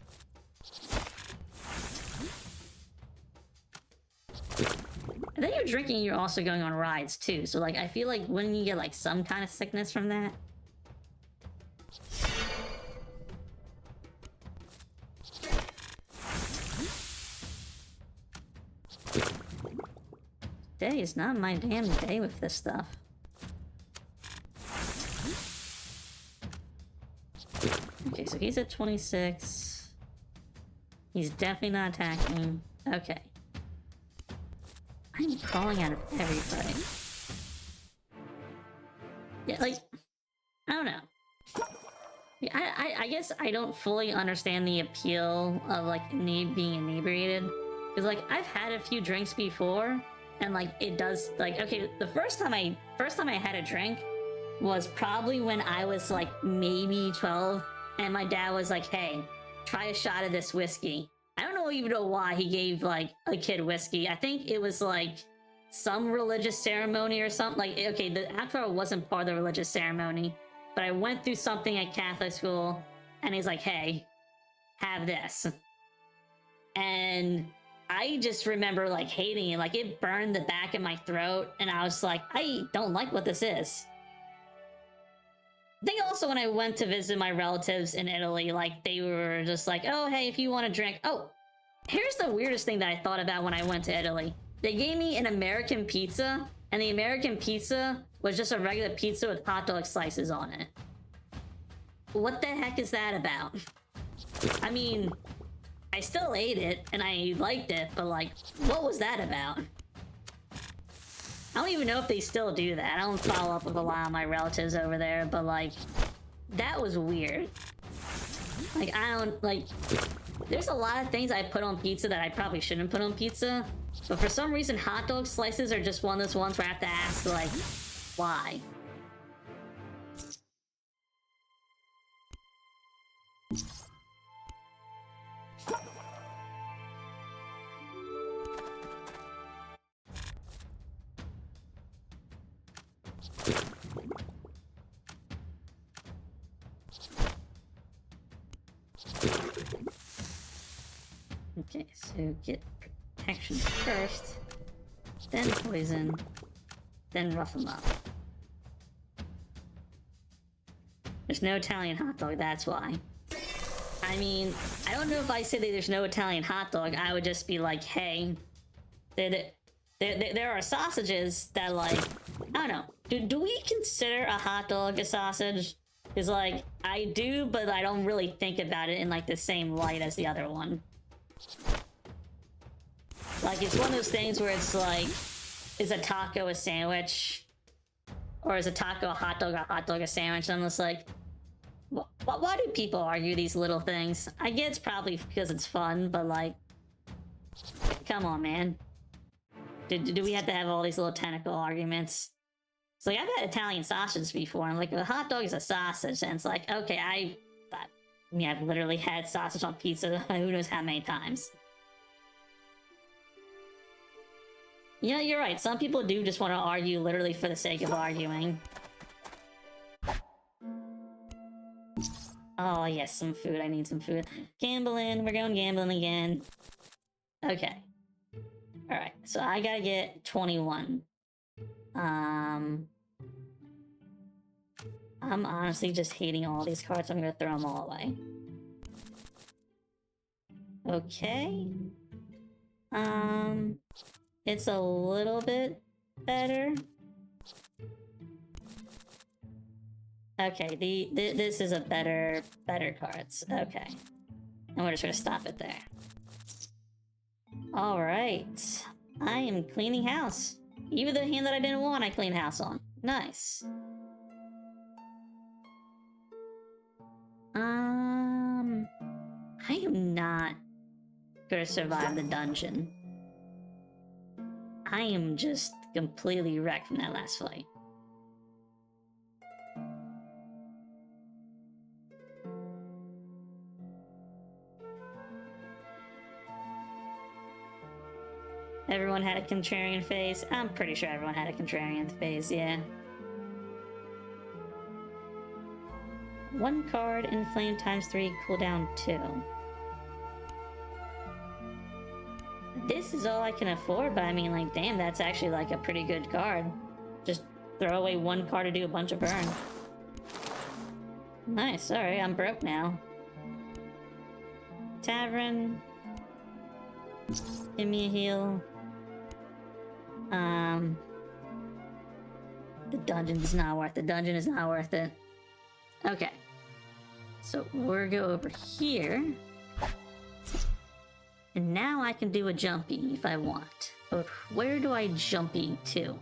And then you're drinking, you're also going on rides too, so like I feel like wouldn't you get like some kind of sickness from that? Today is not my damn day with this stuff. Okay, so he's at 26. He's definitely not attacking. Okay. I'm crawling out of everybody. Yeah, like, I don't know. Yeah, I guess I don't fully understand the appeal of like being inebriated. Because like I've had a few drinks before, and like it does like, okay, the first time I had a drink was probably when I was like maybe 12, and my dad was like, hey, try a shot of this whiskey. I don't even know why he gave like a kid whiskey. I think it was like some religious ceremony or something. Like, okay, the alcohol wasn't part of the religious ceremony, but I went through something at Catholic school, and he's like, hey, have this. And I just remember like hating it. Like it burned the back of my throat, and I was like, I don't like what this is. I think also when I went to visit my relatives in Italy, like they were just like, oh, hey, if you want to drink. Oh, here's the weirdest thing that I thought about when I went to Italy. They gave me an American pizza, and the American pizza was just a regular pizza with hot dog slices on it. What the heck is that about? I mean, I still ate it, and I liked it, but like, what was that about? I don't even know if they still do that. I don't follow up with a lot of my relatives over there, but like, that was weird. Like, I don't, like, there's a lot of things I put on pizza that I probably shouldn't put on pizza, but for some reason, hot dog slices are just one of those ones where I have to ask, like, why? Okay, so get protection first, then poison, then rough them up. There's no Italian hot dog, that's why. I mean, I don't know if I say that there's no Italian hot dog, I would just be like, hey, there are sausages that like, I don't know, do we consider a hot dog a sausage? Because like, I do, but I don't really think about it in like the same light as the other one. Like, it's one of those things where it's like, is a taco a sandwich? Or is a taco a hot dog a sandwich? And I'm just like, why do people argue these little things? I get it's probably because it's fun, but like, come on, man. Do we have to have all these little technical arguments? It's like, I've had Italian sausage before, and like, a hot dog is a sausage, and it's like, okay, I mean, I've literally had sausage on pizza who knows how many times. Yeah, you're right. Some people do just want to argue literally for the sake of arguing. Oh, yes, some food. I need some food. Gambling. We're going gambling again. Okay. Alright, so I gotta get 21. I'm honestly just hating all these cards. I'm gonna throw them all away. Okay. It's a little bit better. Okay, this is a better cards. Okay. And we're just gonna stop it there. Alright. I am cleaning house. Even the hand that I didn't want, I cleaned house on. Nice. I am not could have survived the dungeon. I am just completely wrecked from that last fight. Everyone had a contrarian phase. I'm pretty sure everyone had a contrarian phase, yeah. 1 card, inflame ×3, cooldown 2. This is all I can afford, but I mean, like, damn, that's actually like a pretty good card. Just throw away 1 card to do a bunch of burn. Nice, alright, I'm broke now. Tavern. Give me a heal. The dungeon is not worth it. The dungeon is not worth it. Okay. So we'll go over here. And now I can do a jumpy if I want. But where do I jumpy to?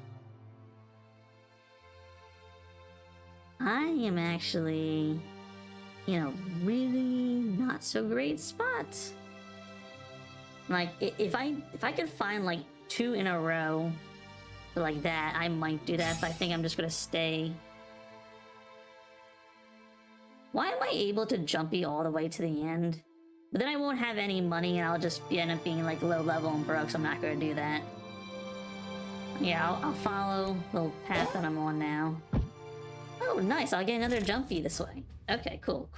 I am actually, you know, really not so great spots. Like, if I could find like 2 in a row like that, I might do that, but I think I'm just gonna stay. Why am I able to jumpy all the way to the end? But then I won't have any money and I'll just end up being like low level and broke, so I'm not gonna do that. Yeah, I'll follow the path that I'm on now. Oh, nice, I'll get another jumpy this way. Okay, cool.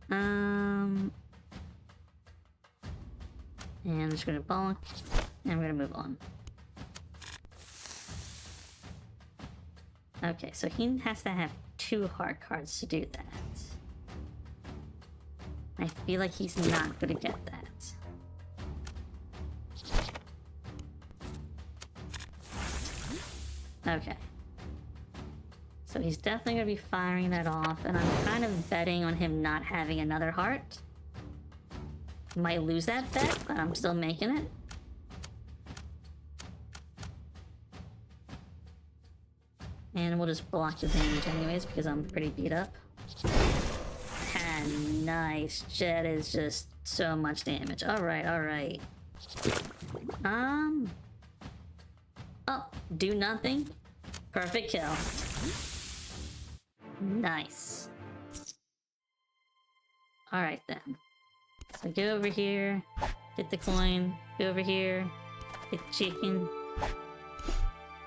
And I'm just gonna bonk, and I'm gonna move on. Okay, so he has to have 2 heart cards to do that. I feel like he's not gonna get that. Okay. So he's definitely gonna be firing that off, and I'm kind of betting on him not having another heart. Might lose that bet, but I'm still making it. And we'll just block the damage anyways, because I'm pretty beat up. And nice. Jet is just so much damage. Alright. Oh, do nothing. Perfect kill. Nice. Alright then. So go over here, get the coin, go over here, get the chicken.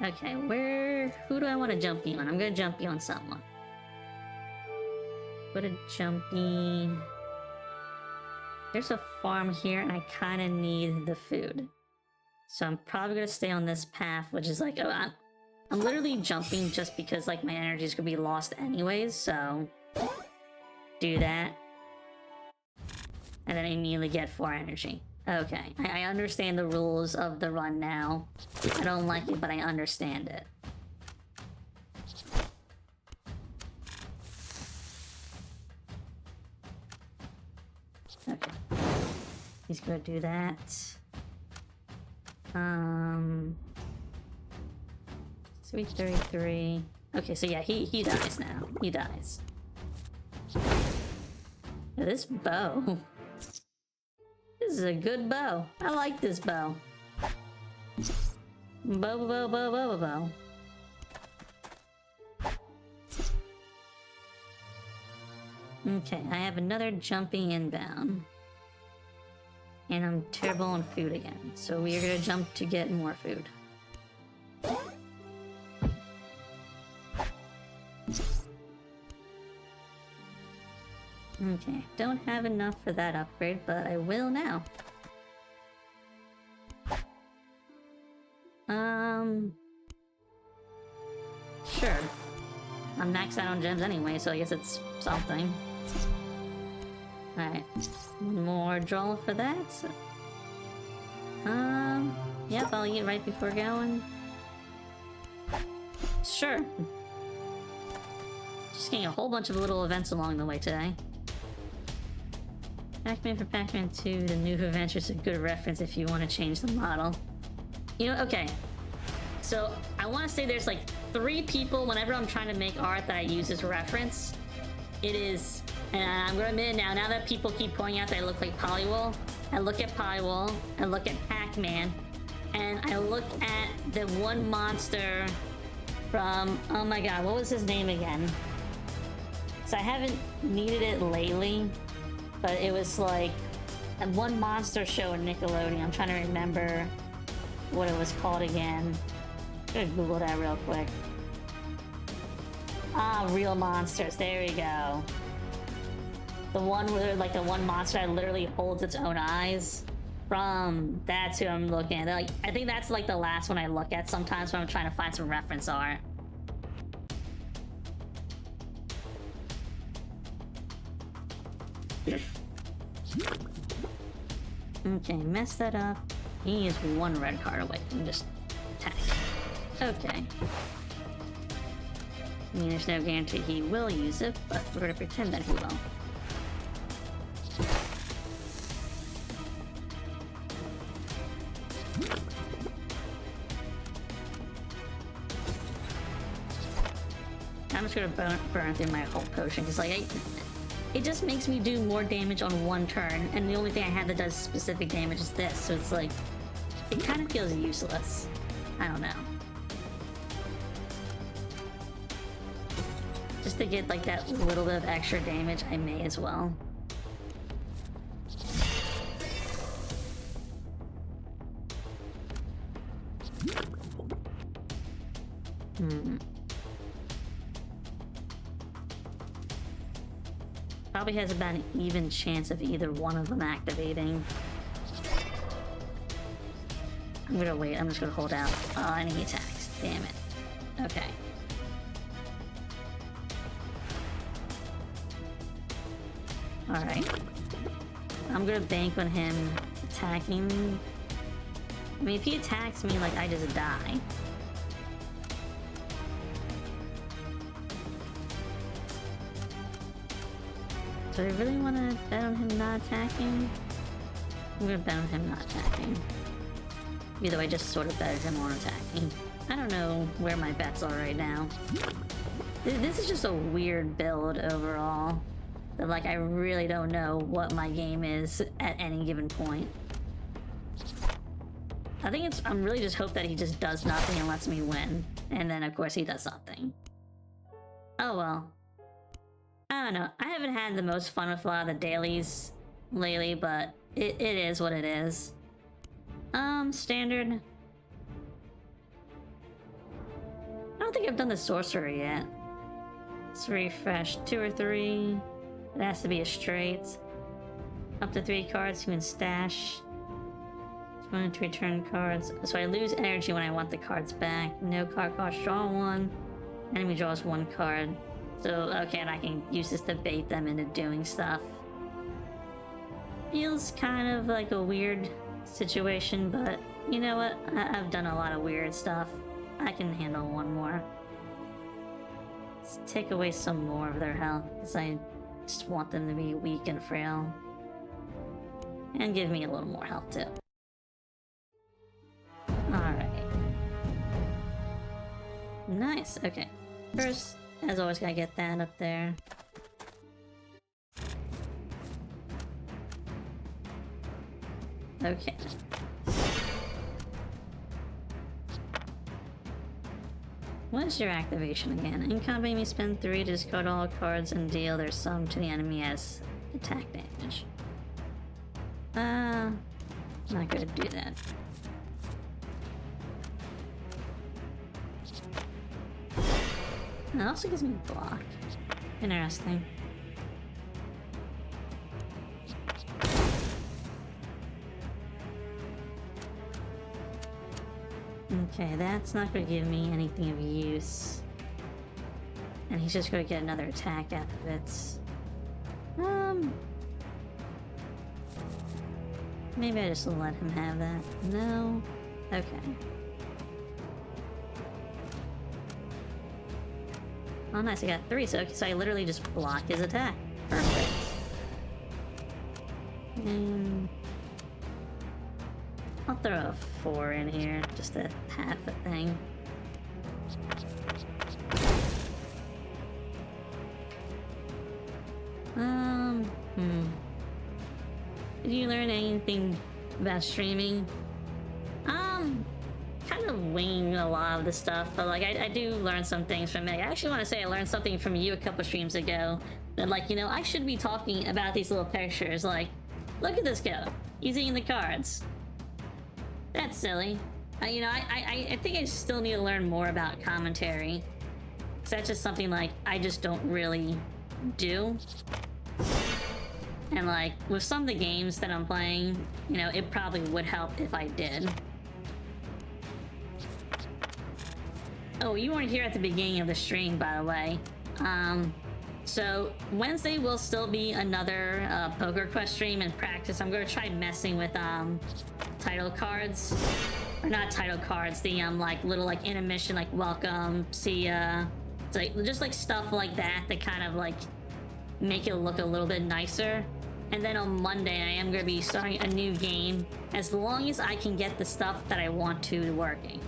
Okay, who do I want to jumpy on? I'm gonna jumpy on someone. Put a jumpy. There's a farm here and I kinda need the food. So I'm probably gonna stay on this path, which is like, oh, I'm literally jumping just because like my energy is gonna be lost anyways, so do that. And then I immediately get 4 energy. Okay, I understand the rules of the run now. I don't like it, but I understand it. Okay. He's gonna do that. 333. Okay, so yeah, he dies now. He dies. This bow. This is a good bow. I like this bow. Bow. Okay, I have another jumping inbound. And I'm terrible on food again. So we are gonna jump to get more food. Okay, don't have enough for that upgrade, but I will now. Sure. I'm maxed out on gems anyway, so I guess it's something. Alright, one more draw for that. Yep, I'll eat right before going. Sure. Just getting a whole bunch of little events along the way today. Pac-Man for Pac-Man 2, the new adventure is a good reference if you want to change the model. You know, okay. So, I want to say there's like 3 people whenever I'm trying to make art that I use as reference. It is, and I'm gonna admit it now that people keep pointing out that I look like Poliwall, I look at Poliwall, I look at Pac-Man, and I look at the one monster from, oh my god, what was his name again? So I haven't needed it lately, but it was like one monster show in Nickelodeon. I'm trying to remember what it was called again. I'm gonna Google that real quick. Ah, Real Monsters. There we go. The one where, like, the one monster that literally holds its own eyes. That's who I'm looking at. Like, I think that's like the last one I look at sometimes when I'm trying to find some reference art. Okay, mess that up. He is one red card away from just attacking. Okay. I mean, there's no guarantee he will use it, but we're gonna pretend that he will. I'm just gonna burn through my whole potion, because like, it just makes me do more damage on one turn, and the only thing I have that does specific damage is this, so it's like, it kind of feels useless. I don't know. Just to get like that little bit of extra damage, I may as well. Probably has about an even chance of either one of them activating. I'm gonna wait, I'm just gonna hold out. Oh, and he attacks. Damn it. Okay. Alright. I'm gonna bank on him attacking. I mean, if he attacks me, like, I just die. Do I really want to bet on him not attacking? I'm gonna bet on him not attacking. Either way, I just sort of betted him on attacking. I don't know where my bets are right now. This is just a weird build overall. But like, I really don't know what my game is at any given point. I think I'm really just hope that he just does nothing and lets me win. And then of course he does something. Oh well. I don't know. I haven't had the most fun with a lot of the dailies lately, but it is what it is. Standard. I don't think I've done the sorcerer yet. Let's refresh. 2 or 3. It has to be a straight. Up to 3 cards you can stash. Just wanted to return cards. So I lose energy when I want the cards back. No card cost, draw 1. Enemy draws 1 card. So, okay, and I can use this to bait them into doing stuff. Feels kind of like a weird situation, but you know what? I've done a lot of weird stuff. I can handle one more. Let's take away some more of their health, because I just want them to be weak and frail. And give me a little more health, too. Alright. Nice, okay. First, as always, gotta get that up there. Okay. What is your activation again? In combat, you may spend 3 to discard all cards and deal their sum to the enemy as attack damage. Not gonna do that. It also gives me block. Interesting. Okay, that's not going to give me anything of use. And he's just going to get another attack out of it. Maybe I just let him have that. No? Okay. Oh nice, I got 3, so I literally just block his attack. Perfect. And I'll throw a 4 in here, just to half a thing. Did you learn anything about streaming? Kind of winging a lot of the stuff, but like I do learn some things from it. I actually want to say I learned something from you a couple streams ago. That like, you know, I should be talking about these little pictures. Like, look at this guy. He's eating the cards. That's silly. You know, I think I still need to learn more about commentary. Cause that's just something like I just don't really do. And like with some of the games that I'm playing, you know, it probably would help if I did. Oh, you weren't here at the beginning of the stream, by the way. So Wednesday will still be another Poker Quest stream and practice. I'm gonna try messing with title cards, or not title cards. The like little like intermission, like welcome, see ya. It's like just like stuff like that that kind of like make it look a little bit nicer. And then on Monday, I am gonna be starting a new game as long as I can get the stuff that I want to working.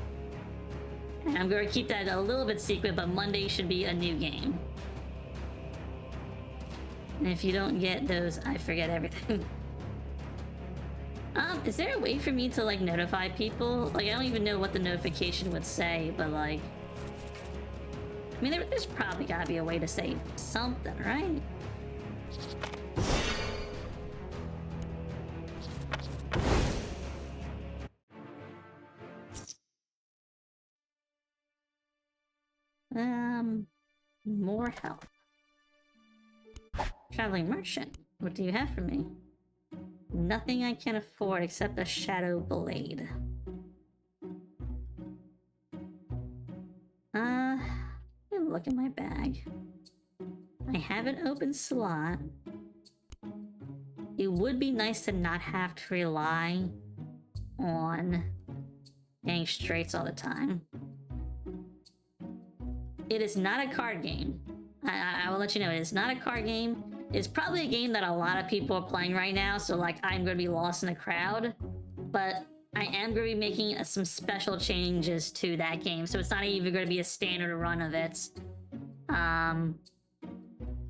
And I'm gonna keep that a little bit secret, but Monday should be a new game. And if you don't get those, I forget everything. Is there a way for me to like notify people? Like, I don't even know what the notification would say, but like... I mean, there's probably gotta be a way to say something, right? More help. Traveling merchant, what do you have for me? Nothing I can afford except a shadow blade. Look in my bag. I have an open slot. It would be nice to not have to rely on getting straights all the time. It is not a card game. I will let you know, it is not a card game. It's probably a game that a lot of people are playing right now, so like I'm going to be lost in the crowd. But I am going to be making some special changes to that game, so it's not even going to be a standard run of it. And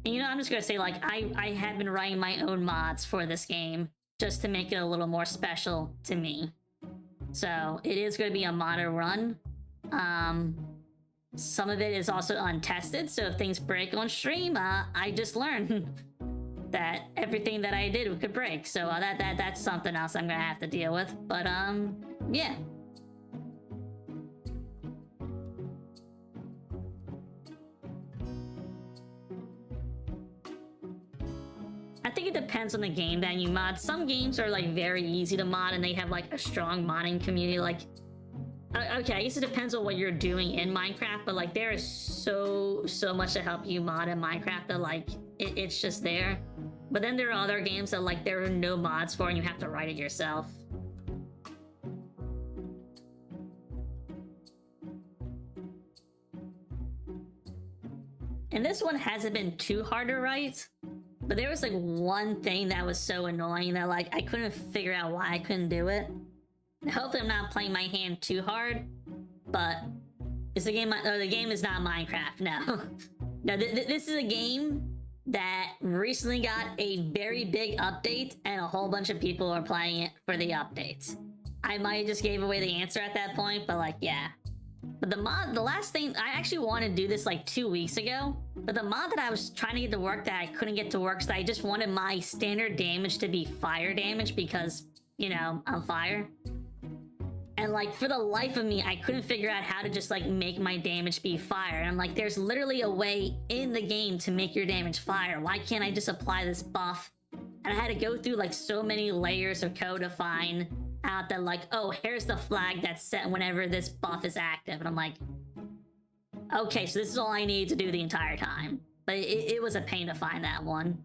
you know, I'm just going to say like I have been writing my own mods for this game just to make it a little more special to me. So it is going to be a modded run. Some of it is also untested, so if things break on stream, I just learned that everything that I did could break. So that's something else I'm gonna have to deal with. But yeah. I think it depends on the game that you mod. Some games are like very easy to mod and they have like a strong modding community. Like, okay, I guess it depends on what you're doing in Minecraft, but like there is so much to help you mod in Minecraft that like it's just there. But then there are other games that like there are no mods for and you have to write it yourself. And this one hasn't been too hard to write, but there was like one thing that was so annoying that like I couldn't figure out why I couldn't do it. Hopefully I'm not playing my hand too hard, but it's a game. The game is not Minecraft. No, no. This is a game that recently got a very big update, and a whole bunch of people are playing it for the updates. I might have just gave away the answer at that point, but like, yeah. But the last thing, I actually wanted to do this like 2 weeks ago, but the mod that I was trying to get to work that I couldn't get to work, so I just wanted my standard damage to be fire damage because, you know, I'm fire. And like for the life of me, I couldn't figure out how to just like make my damage be fire. And I'm like, there's literally a way in the game to make your damage fire. Why can't I just apply this buff? And I had to go through like so many layers of code to find out that like, oh, here's the flag that's set whenever this buff is active. And I'm like, okay, so this is all I need to do the entire time. But it was a pain to find that one.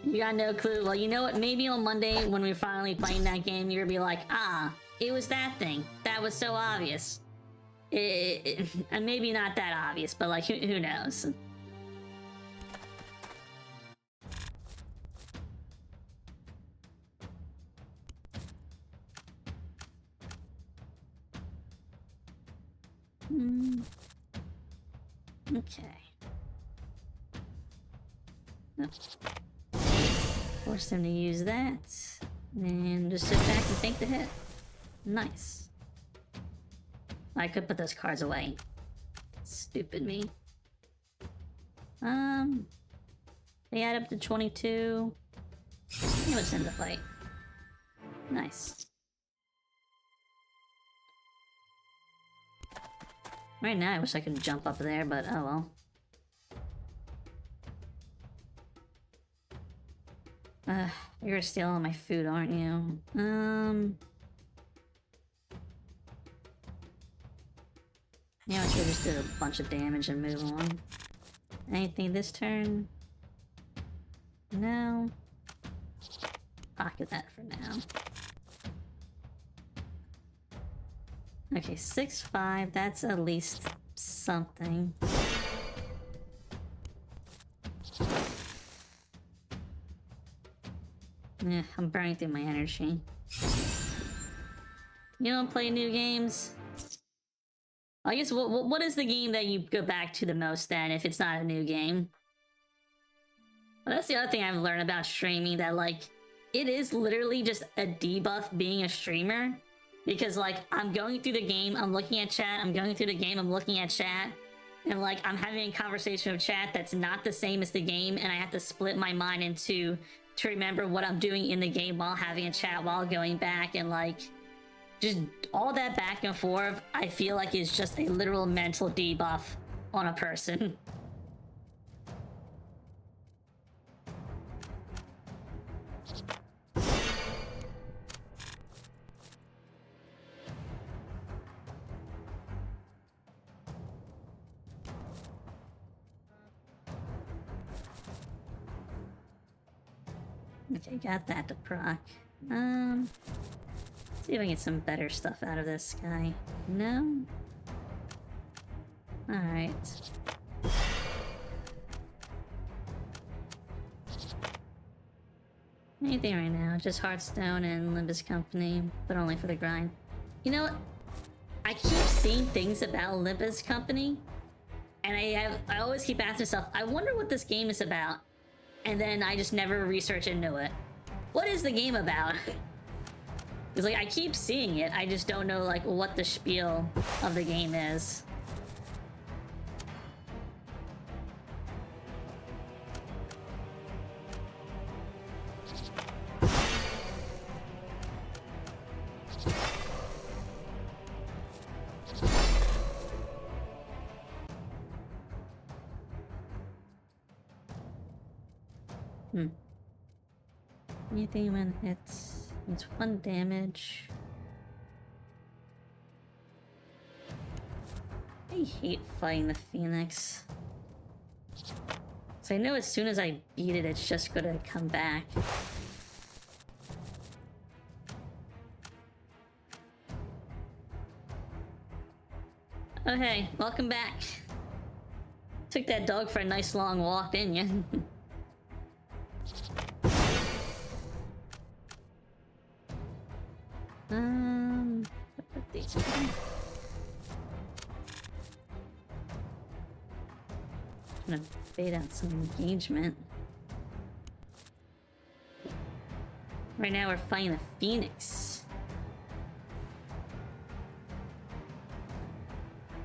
You got no clue. Well, you know what? Maybe on Monday when we're finally playing that game, you're gonna be like, ah, it was that thing. That was so obvious. And maybe not that obvious, but like, who knows? Okay. Nope. Force them to use that. And just sit back and take the hit. Nice. I could put those cards away. Stupid me. They add up to 22. Let's end the fight. Nice. Right now I wish I could jump up there, but oh well. You're stealing my food, aren't you? Yeah, I should just do a bunch of damage and move on. Anything this turn? No. Pocket that for now. Okay, 6-5, that's at least something. Yeah, I'm burning through my energy. You don't play new games? I guess, what is the game that you go back to the most then, if it's not a new game? Well, that's the other thing I've learned about streaming, that, like, it is literally just a debuff being a streamer. Because, like, I'm going through the game, I'm looking at chat, I'm going through the game, I'm looking at chat, and, like, I'm having a conversation with chat that's not the same as the game, and I have to split my mind in two to remember what I'm doing in the game while having a chat, while going back, and, like, just all that back and forth, I feel like is just a literal mental debuff on a person. Okay, got that to proc. See if I can get some better stuff out of this guy. No? Alright. Anything right now, just Hearthstone and Limbus Company, but only for the grind. You know what? I keep seeing things about Limbus Company, and I always keep asking myself, I wonder what this game is about. And then I just never research into it. What is the game about? Because, like, I keep seeing it, I just don't know, like, what the spiel of the game is. Anything when it's 1 damage. I hate fighting the Phoenix. So I know as soon as I beat it, it's just gonna come back. Oh hey, welcome back. Took that dog for a nice long walk, didn't you? Put these in. I'm gonna bait out some engagement. Right now we're fighting the Phoenix.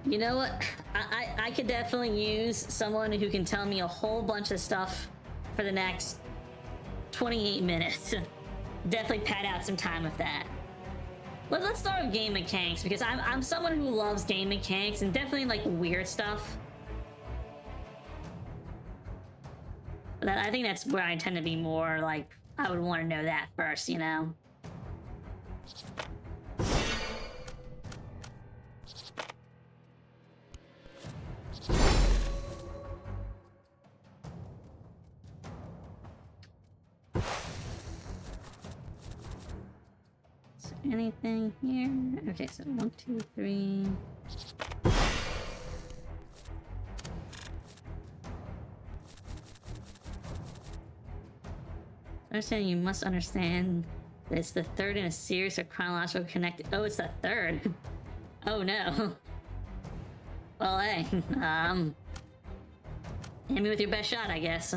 You know what? I could definitely use someone who can tell me a whole bunch of stuff for the next 28 minutes. Definitely pad out some time with that. Let's start with game mechanics, because I'm someone who loves game mechanics and definitely like weird stuff. But I think that's where I tend to be more like, I would want to know that first, you know? Anything here? Okay, so 1, 2, 3. Understand, you must understand that it's the third in a series of chronological connected. Oh, it's the third. Oh no. Well, hey, hit me with your best shot, I guess.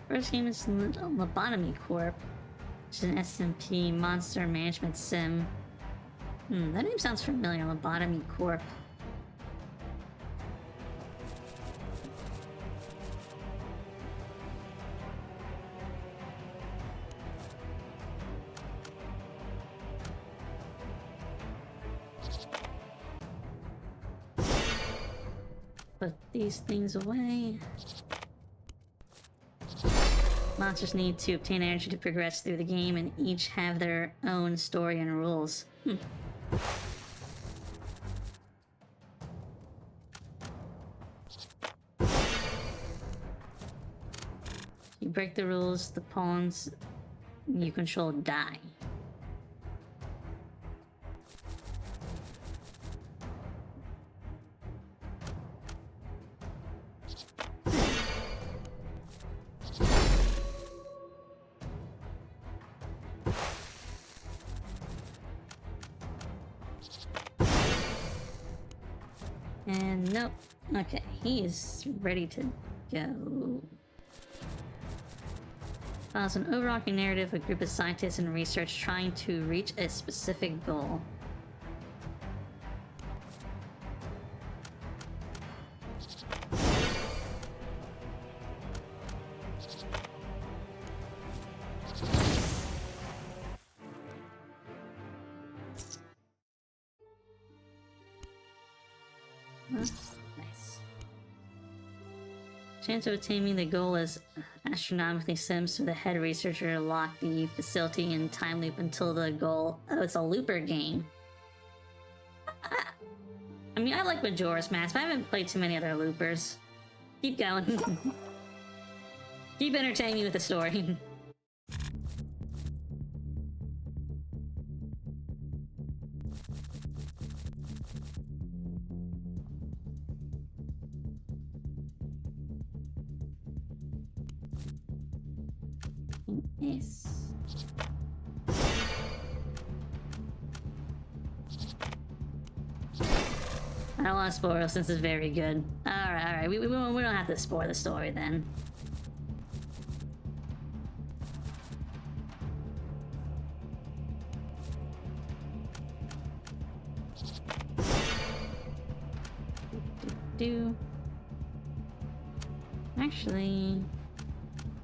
First game is Lobotomy Corp, which is an SMP monster management sim. That name sounds familiar. Lobotomy Corp. Put these things away. Monsters need to obtain energy to progress through the game and each have their own story and rules. You break the rules, the pawns you control die. And nope. Okay, he is ready to go. Follows an overarching narrative of a group of scientists and research trying to reach a specific goal. Nice. Chance of attaining the goal is astronomically slim, so the head researcher locked the facility in time loop until the goal. Oh, it's a looper game. I mean, I like Majora's Mask, but I haven't played too many other loopers. Keep going. Keep entertaining me with the story. Yes. I don't want to spoil since it's very good. Alright. We don't have to spoil the story then. Actually,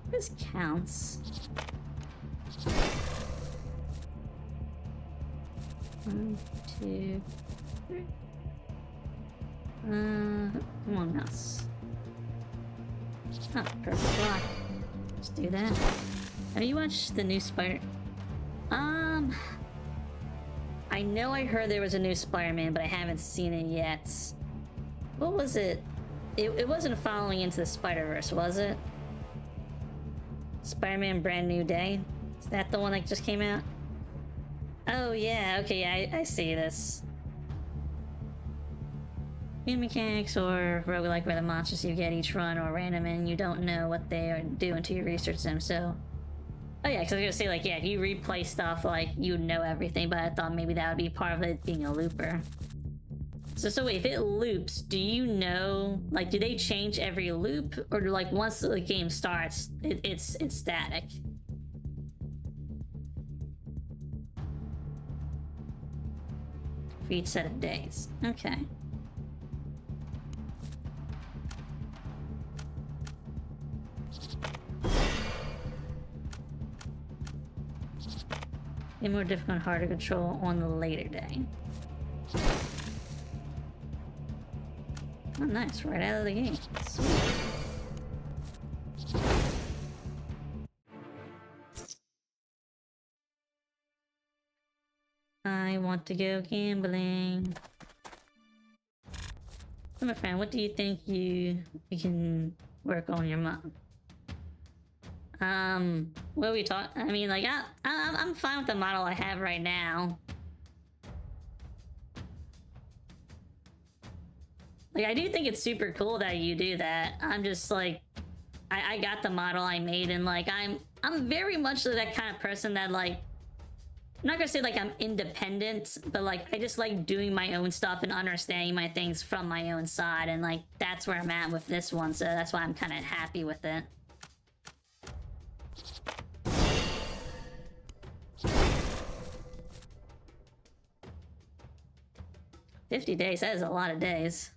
this counts. 1, 2, 3. Come on, mouse. Oh, perfect block. Let's do that. Have you watched the new Spider? I know I heard there was a new Spider-Man, but I haven't seen it yet. What was it? It wasn't following Into the Spider-Verse, was it? Spider-Man Brand New Day? Is that the one that just came out? Oh yeah, okay, yeah, I see this. Game mechanics or roguelike where the monsters you get each run are random and you don't know what they are doing until you research them, so... Oh yeah, because I was gonna say, like, yeah, if you replay stuff, like, you would know everything, but I thought maybe that would be part of it being a looper. So wait, if it loops, do you know, like, do they change every loop? Or do, like, once the game starts, it's static? For each set of days. Okay. Get more difficult and harder to control on the later day. Oh, nice. Right out of the gate. Sweet. I want to go gambling. So my friend, what do you think you can work on your mom? What are we talking? I mean, like, I'm fine with the model I have right now. Like, I do think it's super cool that you do that. I'm just like, I got the model I made, and like, I'm very much that kind of person that, like, I'm not gonna say like I'm independent, but like I just like doing my own stuff and understanding my things from my own side, and like that's where I'm at with this one, so that's why I'm kind of happy with it. $50 days, that is a lot of days.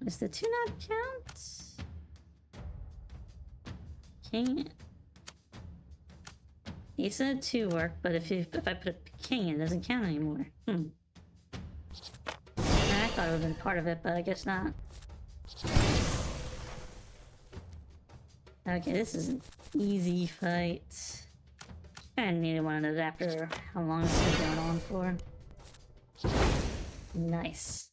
Does the 2 not count? King. He said 2 work, but if I put a king, it doesn't count anymore. I thought it would have been part of it, but I guess not. Okay, this is an easy fight. I needed one of those after how long it's been going on for. Nice.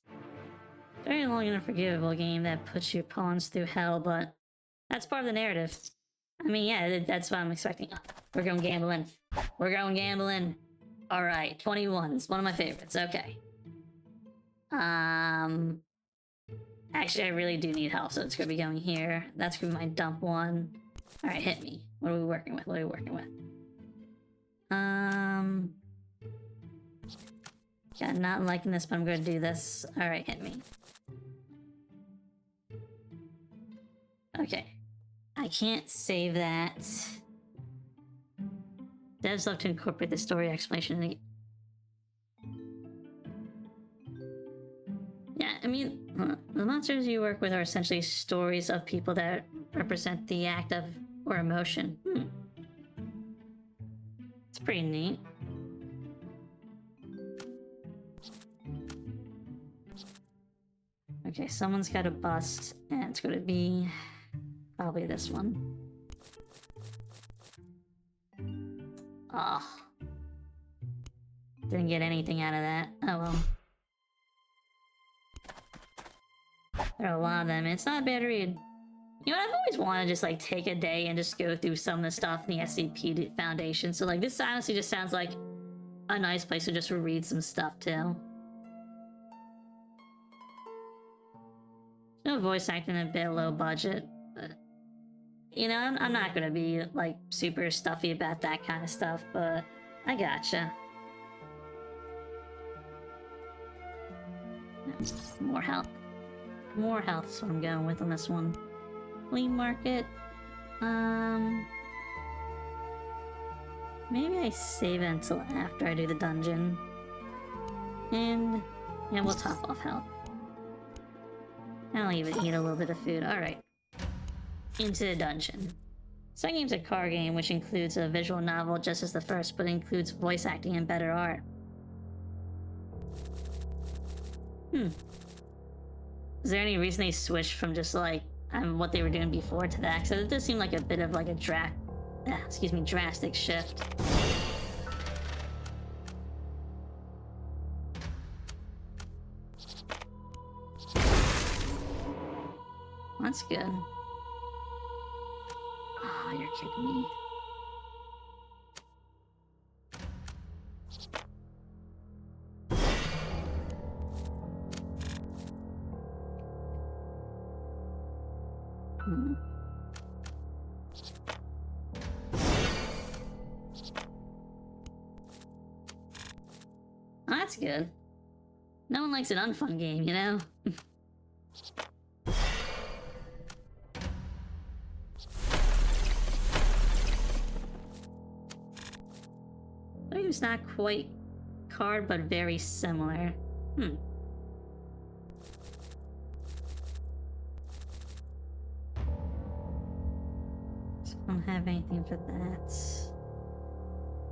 Very long and unforgivable game that puts your pawns through hell, but that's part of the narrative. I mean, yeah, that's what I'm expecting. We're going gambling. We're going gambling. Alright, 21 is one of my favorites. Okay. Actually, I really do need help, so it's gonna be going here. That's gonna be my dump one. Alright, hit me. What are we working with? What are we working with? Yeah, not liking this, but I'm gonna do this. Alright, hit me. Okay. I can't save that. Devs love to incorporate the story explanation. Yeah, I mean, the monsters you work with are essentially stories of people that represent the act of or emotion. It's pretty neat. Okay, someone's got a bust, and it's gonna be probably this one. Oh. Didn't get anything out of that. Oh well. There are a lot of them. It's not a bad read. You know, I've always wanted to just like take a day and just go through some of the stuff in the SCP Foundation. So like this honestly just sounds like a nice place to just read some stuff too. No voice acting, a bit low budget, but you know, I'm not gonna be like super stuffy about that kind of stuff, but I gotcha. More health. More health is what I'm going with on this one. Flea market. Maybe I save it until after I do the dungeon. And yeah, we'll top off health. I'll even eat a little bit of food. Alright. Into the dungeon. Second game's a card game, which includes a visual novel just as the first, but includes voice acting and better art. Is there any reason they switched from just like what they were doing before to that? So it does seem like a bit of like a drastic shift. That's good. Oh, you're kicking me. Oh, that's good. No one likes an unfun game, you know? It's not quite card, but very similar. So I don't have anything for that.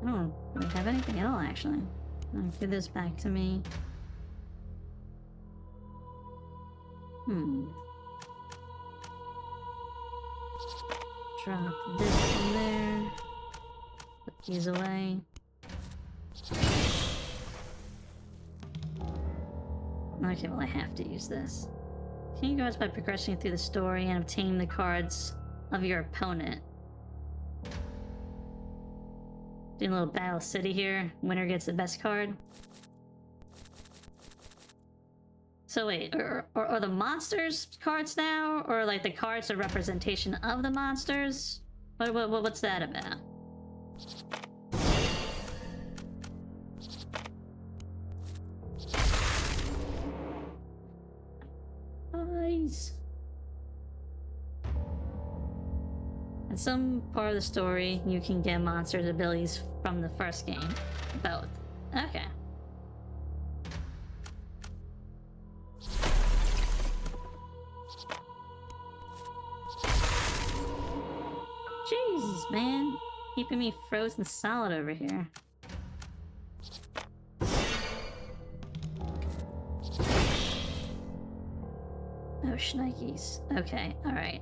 I don't really have anything at all, actually. I'll give this back to me. Drop this in there. Put these away. Okay, well I have to use this. Continue cards by progressing through the story and obtaining the cards of your opponent. Doing a little Battle City here. Winner gets the best card. So wait, are the monsters cards now, or like the cards a representation of the monsters? What's that about? Nice. In some part of the story, you can get monsters' abilities from the first game. Both. Okay. Jesus, man. Keeping me frozen solid over here. Oh, shnikes. Okay, alright.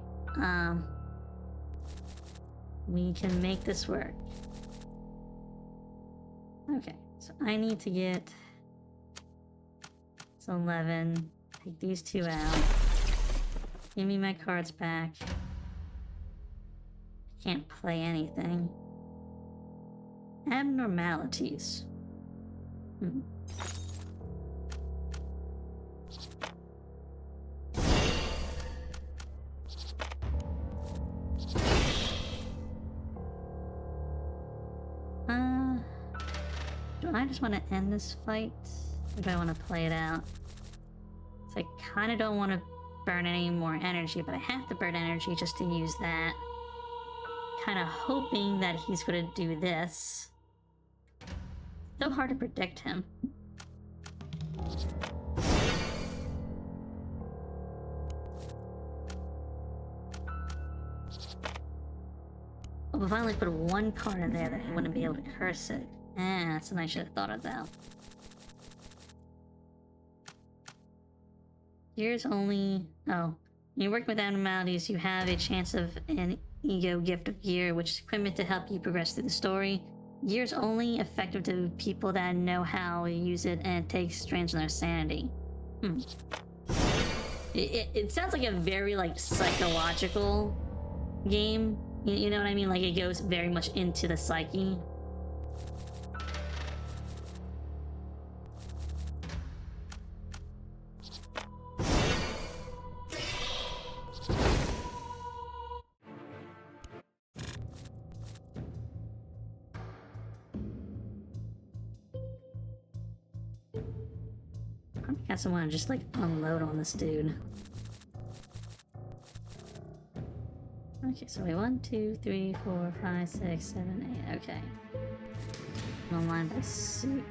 We can make this work. Okay, so I need to get... It's 11. Take these two out. Give me my cards back. Can't play anything. Abnormalities. Do I just want to end this fight? Or do I want to play it out? So I kind of don't want to burn any more energy, but I have to burn energy just to use that. Kind of hoping that he's going to do this. So hard to predict him. Oh, if I only put one card in there, then he wouldn't be able to curse it. That's something I should have thought of though. Here's only... Oh. When you work with abnormalities, you have a chance of an ego gift of gear, which is equipment to help you progress through the story. Gear's only effective to people that know how to use it, and it takes strains on their sanity. It sounds like a very, like, psychological game. You know what I mean? Like, it goes very much into the psyche. I guess I want to just, like, unload on this dude. Okay, so wait, 1, 2, 3, 4, 5, 6, 7, 8. Okay. Online by suit.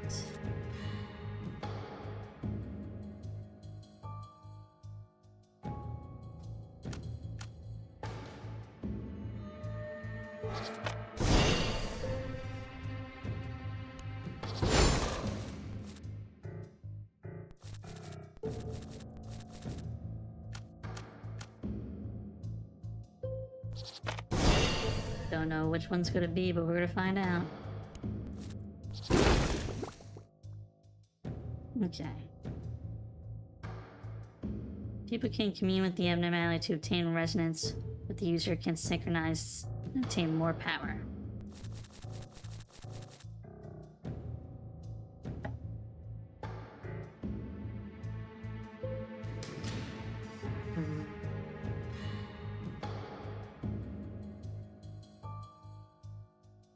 Don't know which one's gonna be, but we're gonna find out. Okay. People can commune with the abnormality to obtain resonance, but the user can synchronize and obtain more power.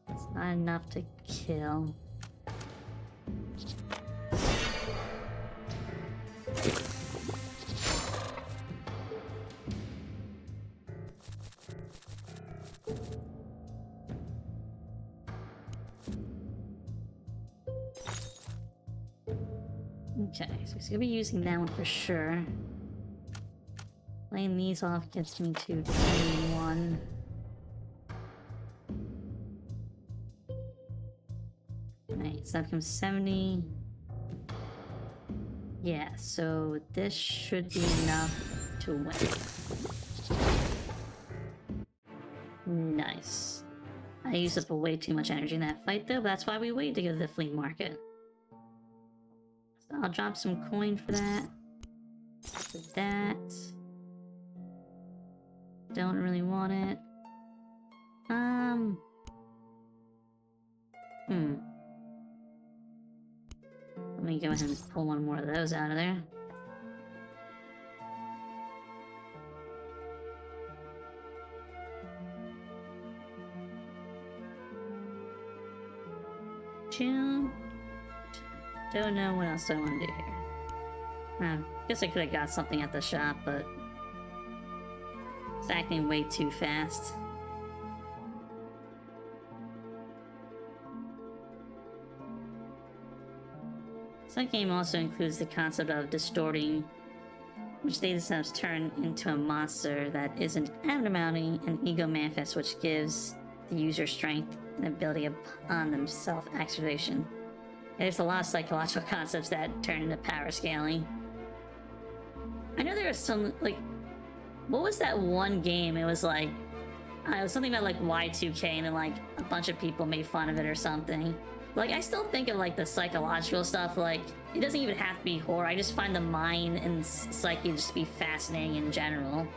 It's not enough to kill. Okay, so he's gonna be using that one for sure. Playing these off gets me to 21. Right, so that becomes 70. Yeah, so this should be enough to win. Nice. I used up way too much energy in that fight though, but that's why we waited to go to the flea market. So I'll drop some coin for that. For that. Don't really want it. Let me go ahead and pull one more of those out of there. June. Don't know what else I want to do here. Guess I could have got something at the shop, but it's acting way too fast. Some game also includes the concept of distorting, which they themselves turn into a monster that is an abnormality and ego manifest, which gives the user strength and ability upon them self-actualization. There's a lot of psychological concepts that turn into power scaling. I know there was some, like, what was that one game? It was like, it was something about like Y2K, and then like a bunch of people made fun of it or something. Like, I still think of like the psychological stuff, like, it doesn't even have to be horror. I just find the mind and psyche just to be fascinating in general.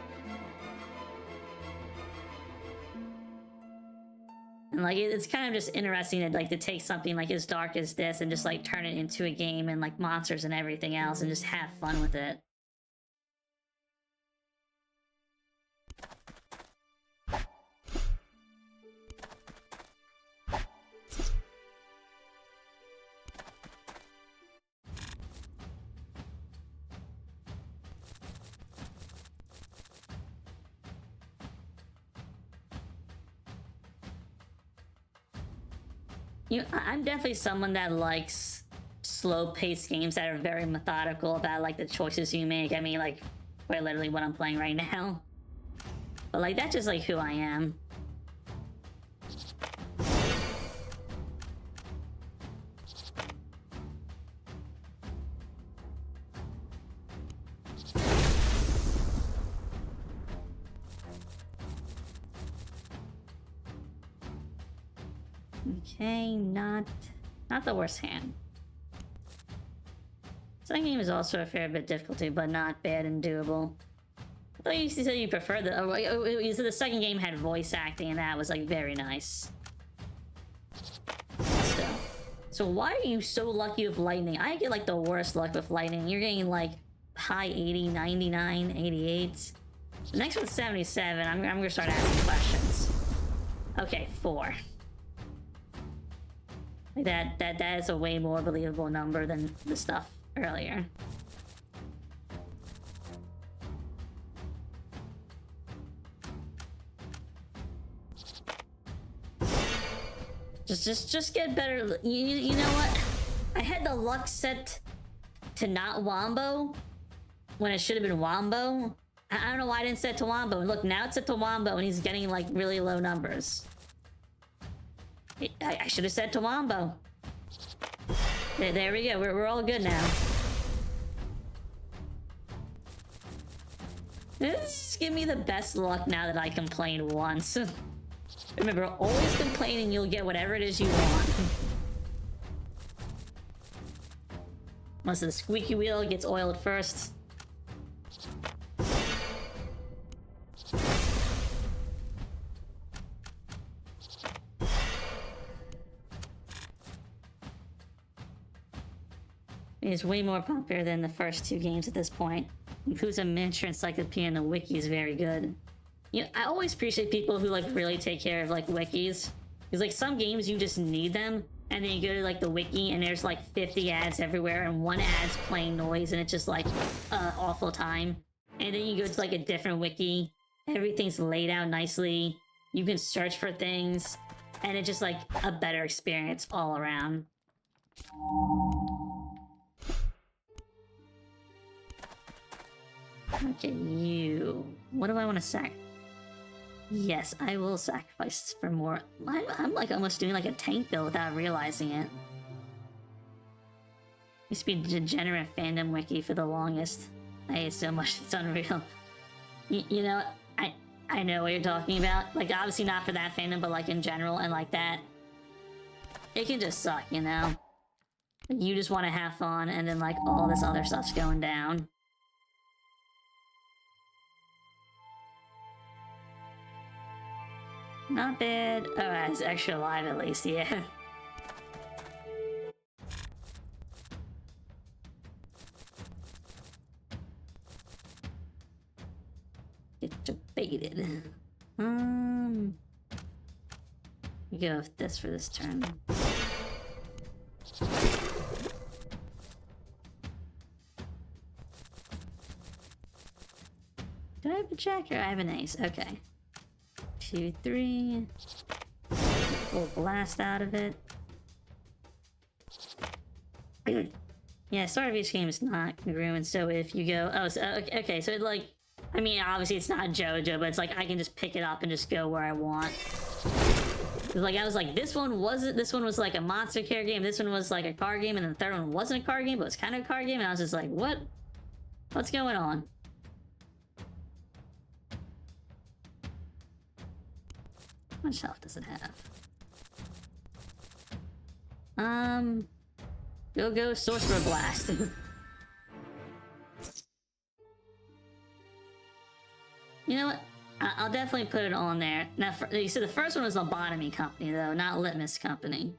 And like, it's kind of just interesting to like to take something like as dark as this and just like turn it into a game and like monsters and everything else and just have fun with it. You know, I'm definitely someone that likes slow-paced games that are very methodical about like the choices you make. I mean, like, quite literally what I'm playing right now. But like, that's just like who I am. Okay, not the worst hand. Second game is also a fair bit difficulty, but not bad and doable. I thought you said you preferred the second game had voice acting, and that was like very nice. Still. So why are you so lucky with lightning? I get like the worst luck with lightning. You're getting like high 80, 99, 88. The next one's 77. I'm gonna start asking questions. Okay, 4. That is a way more believable number than the stuff earlier. Just get better. You know what? I had the luck set to not wombo when it should have been wombo. I don't know why I didn't set it to wombo. And look, now it's set to wombo and he's getting like really low numbers. I should have said to wombo. There we go. We're all good now. Just give me the best luck now that I complained once. Remember, always complain and you'll get whatever it is you want. Unless the squeaky wheel gets oiled first. It's way more popular than the first 2 games at this point. Includes a miniature encyclopedia and the wiki is very good. You know, I always appreciate people who like really take care of like wikis. Because like some games you just need them, and then you go to like the wiki and there's like 50 ads everywhere and one ad's playing noise and it's just like awful time. And then you go to like a different wiki, everything's laid out nicely, you can search for things, and it's just like a better experience all around. Okay, you. What do I want to sack? Yes, I will sacrifice for more. I'm like almost doing like a tank build without realizing it. Used to be a degenerate fandom wiki for the longest. I hate so much, it's unreal. You know, I know what you're talking about. Like, obviously not for that fandom, but like in general and like that. It can just suck, you know? You just want to have fun and then like all this other stuff's going down. Not bad. Oh, it's extra live at least, yeah. Get debated. We go with this for this turn. check, or I have an ace. Okay. 2, 3. Full blast out of it. Yeah, start of each game is not congruent, so if you go... Oh, so, okay, so it like... I mean, obviously it's not JoJo, but it's like I can just pick it up and just go where I want. Like, I was like, this one was like a monster care game, this one was like a card game, and the third one wasn't a card game, but it's kind of a card game, and I was just like, what? What's going on? How much health does it have? Go Sorcerer Blast. You know what? I'll definitely put it on there. Now, you said the first one was Lobotomy Company, though, not Litmus Company.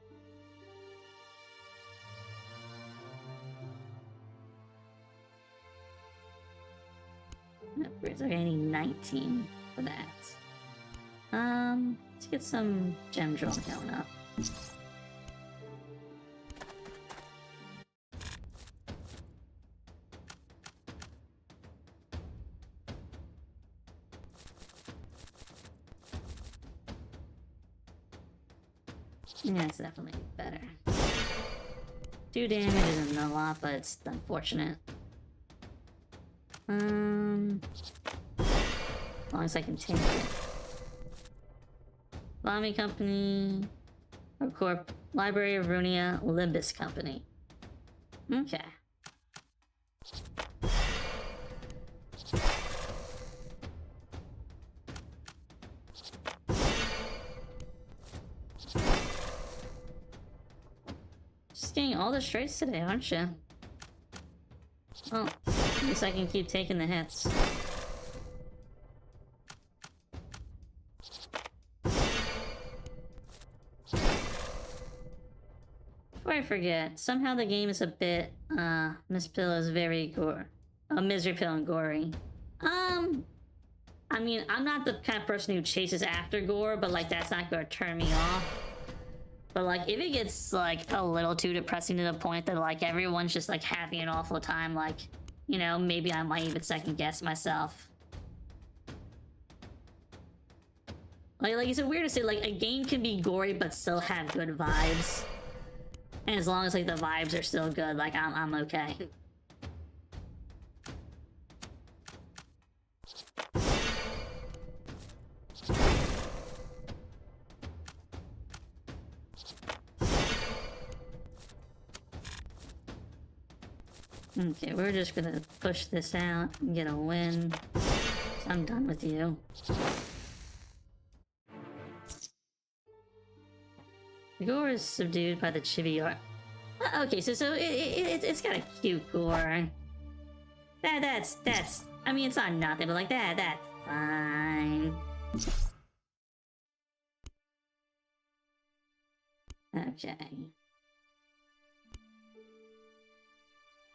Upgrades. Okay, I need 19 for that. Let's get some gem draw going up. Yeah, it's definitely better. 2 damage isn't a lot, but it's unfortunate. As long as I can take it. Bombing Company, or Corp, Library of Runia, Limbus Company. Okay. Just getting all the straights today, aren't you? Oh, at least I can keep taking the hits. Before I forget, somehow the game is a bit, Miss Pill is very Misery Pill and gory. I mean, I'm not the kind of person who chases after gore, but like, that's not gonna turn me off. But like, if it gets like a little too depressing to the point that like everyone's just like having an awful time, like, you know, maybe I might even second guess myself. Like it's weird to say, like, a game can be gory but still have good vibes. And as long as like the vibes are still good, like I'm okay. Okay, we're just gonna push this out and get a win. I'm done with you. Gore is subdued by the chibi art. Okay, so it's got a cute gore. That's I mean, it's not nothing, but like that's fine. Okay.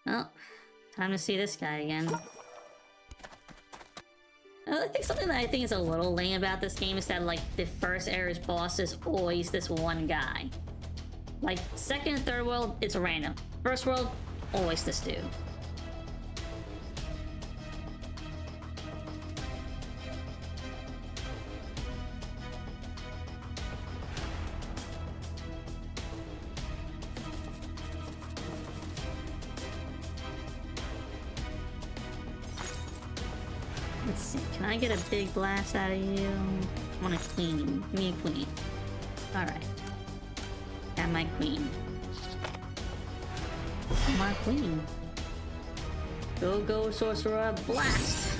Well, time to see this guy again. I think something that I think is a little lame about this game is that, like, the first area's boss is always this one guy. Like, second and third world, it's random. First world, always this dude. Let's see, can I get a big blast out of you? I want a queen. Give me a queen. Alright. Got my queen. My queen. Go, sorcerer, blast!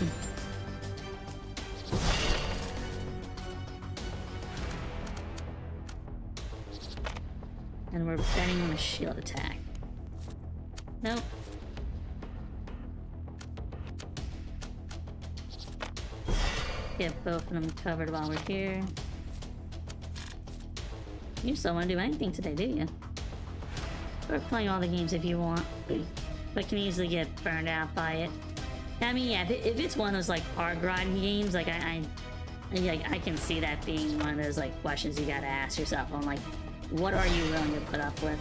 And we're betting on a shield attack. Nope. Get both of them covered while we're here. You just don't want to do anything today, do you? Or playing all the games if you want, but can easily get burned out by it. I mean, yeah, if it's one of those like hard grinding games, like I can see that being one of those like questions you gotta ask yourself on, like, what are you willing to put up with?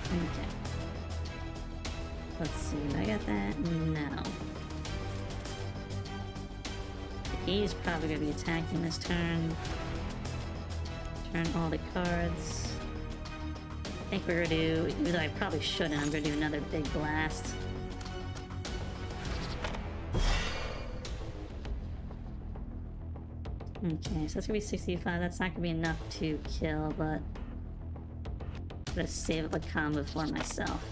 Okay. Let's see, I got that? No. He's probably gonna be attacking this turn. Turn all the cards. I think we're gonna do, even though I probably shouldn't, I'm gonna do another big blast. Okay, so that's gonna be 65. That's not gonna be enough to kill, but I'm gonna save up a combo for myself.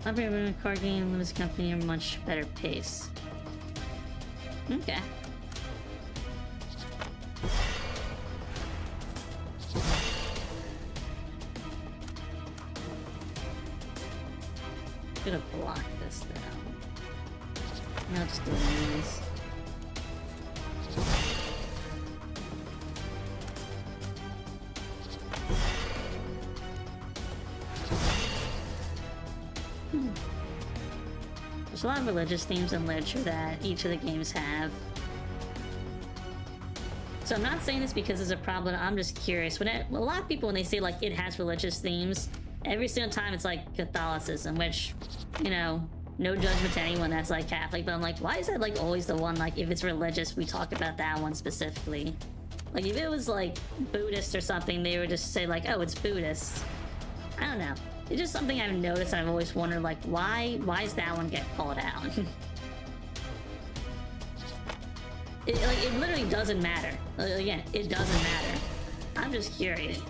Operating a card game, Limbus company, a much better pace. Okay. Should have blocked this though. No, just do it anyways. There's a lot of religious themes in literature that each of the games have. So I'm not saying this because it's a problem, I'm just curious. When a lot of people, when they say like it has religious themes, every single time it's like Catholicism, which, you know, no judgment to anyone that's like Catholic, but I'm like, why is that like always the one, like if it's religious, we talk about that one specifically? Like if it was like Buddhist or something, they would just say like, oh, it's Buddhist. I don't know. It's just something I've noticed. I've always wondered, like, why does that one get called out? It literally doesn't matter. Again, it doesn't matter. I'm just curious.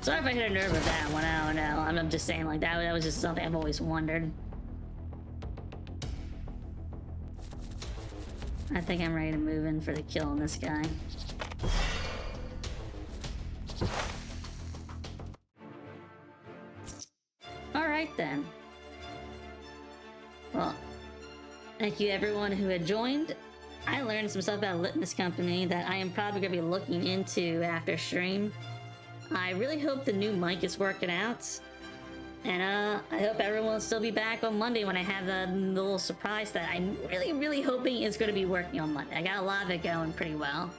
Sorry if I hit a nerve with that one, I don't know. I'm just saying, like, that was just something I've always wondered. I think I'm ready to move in for the kill on this guy. Alright then. Well, thank you everyone who had joined. I learned some stuff about Litmus Company that I am probably going to be looking into after stream. I really hope the new mic is working out. And I hope everyone will still be back on Monday when I have the little surprise that I'm really, really hoping is going to be working on Monday. I got a lot of it going pretty well.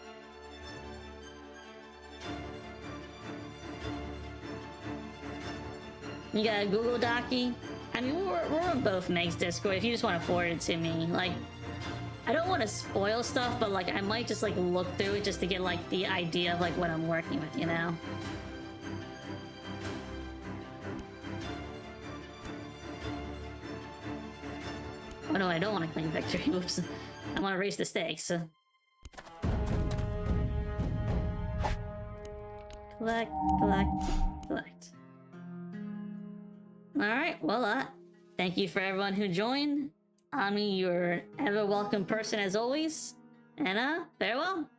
You got a Google Docky? I mean, we're on both Meg's Discord if you just want to forward it to me. Like, I don't want to spoil stuff, but like I might just like look through it just to get like the idea of like what I'm working with, you know? Oh no, I don't want to claim victory. Whoops. I want to raise the stakes. Collect, collect, collect. Alright, well, thank you for everyone who joined. Ami, you're ever welcome person as always. And, farewell.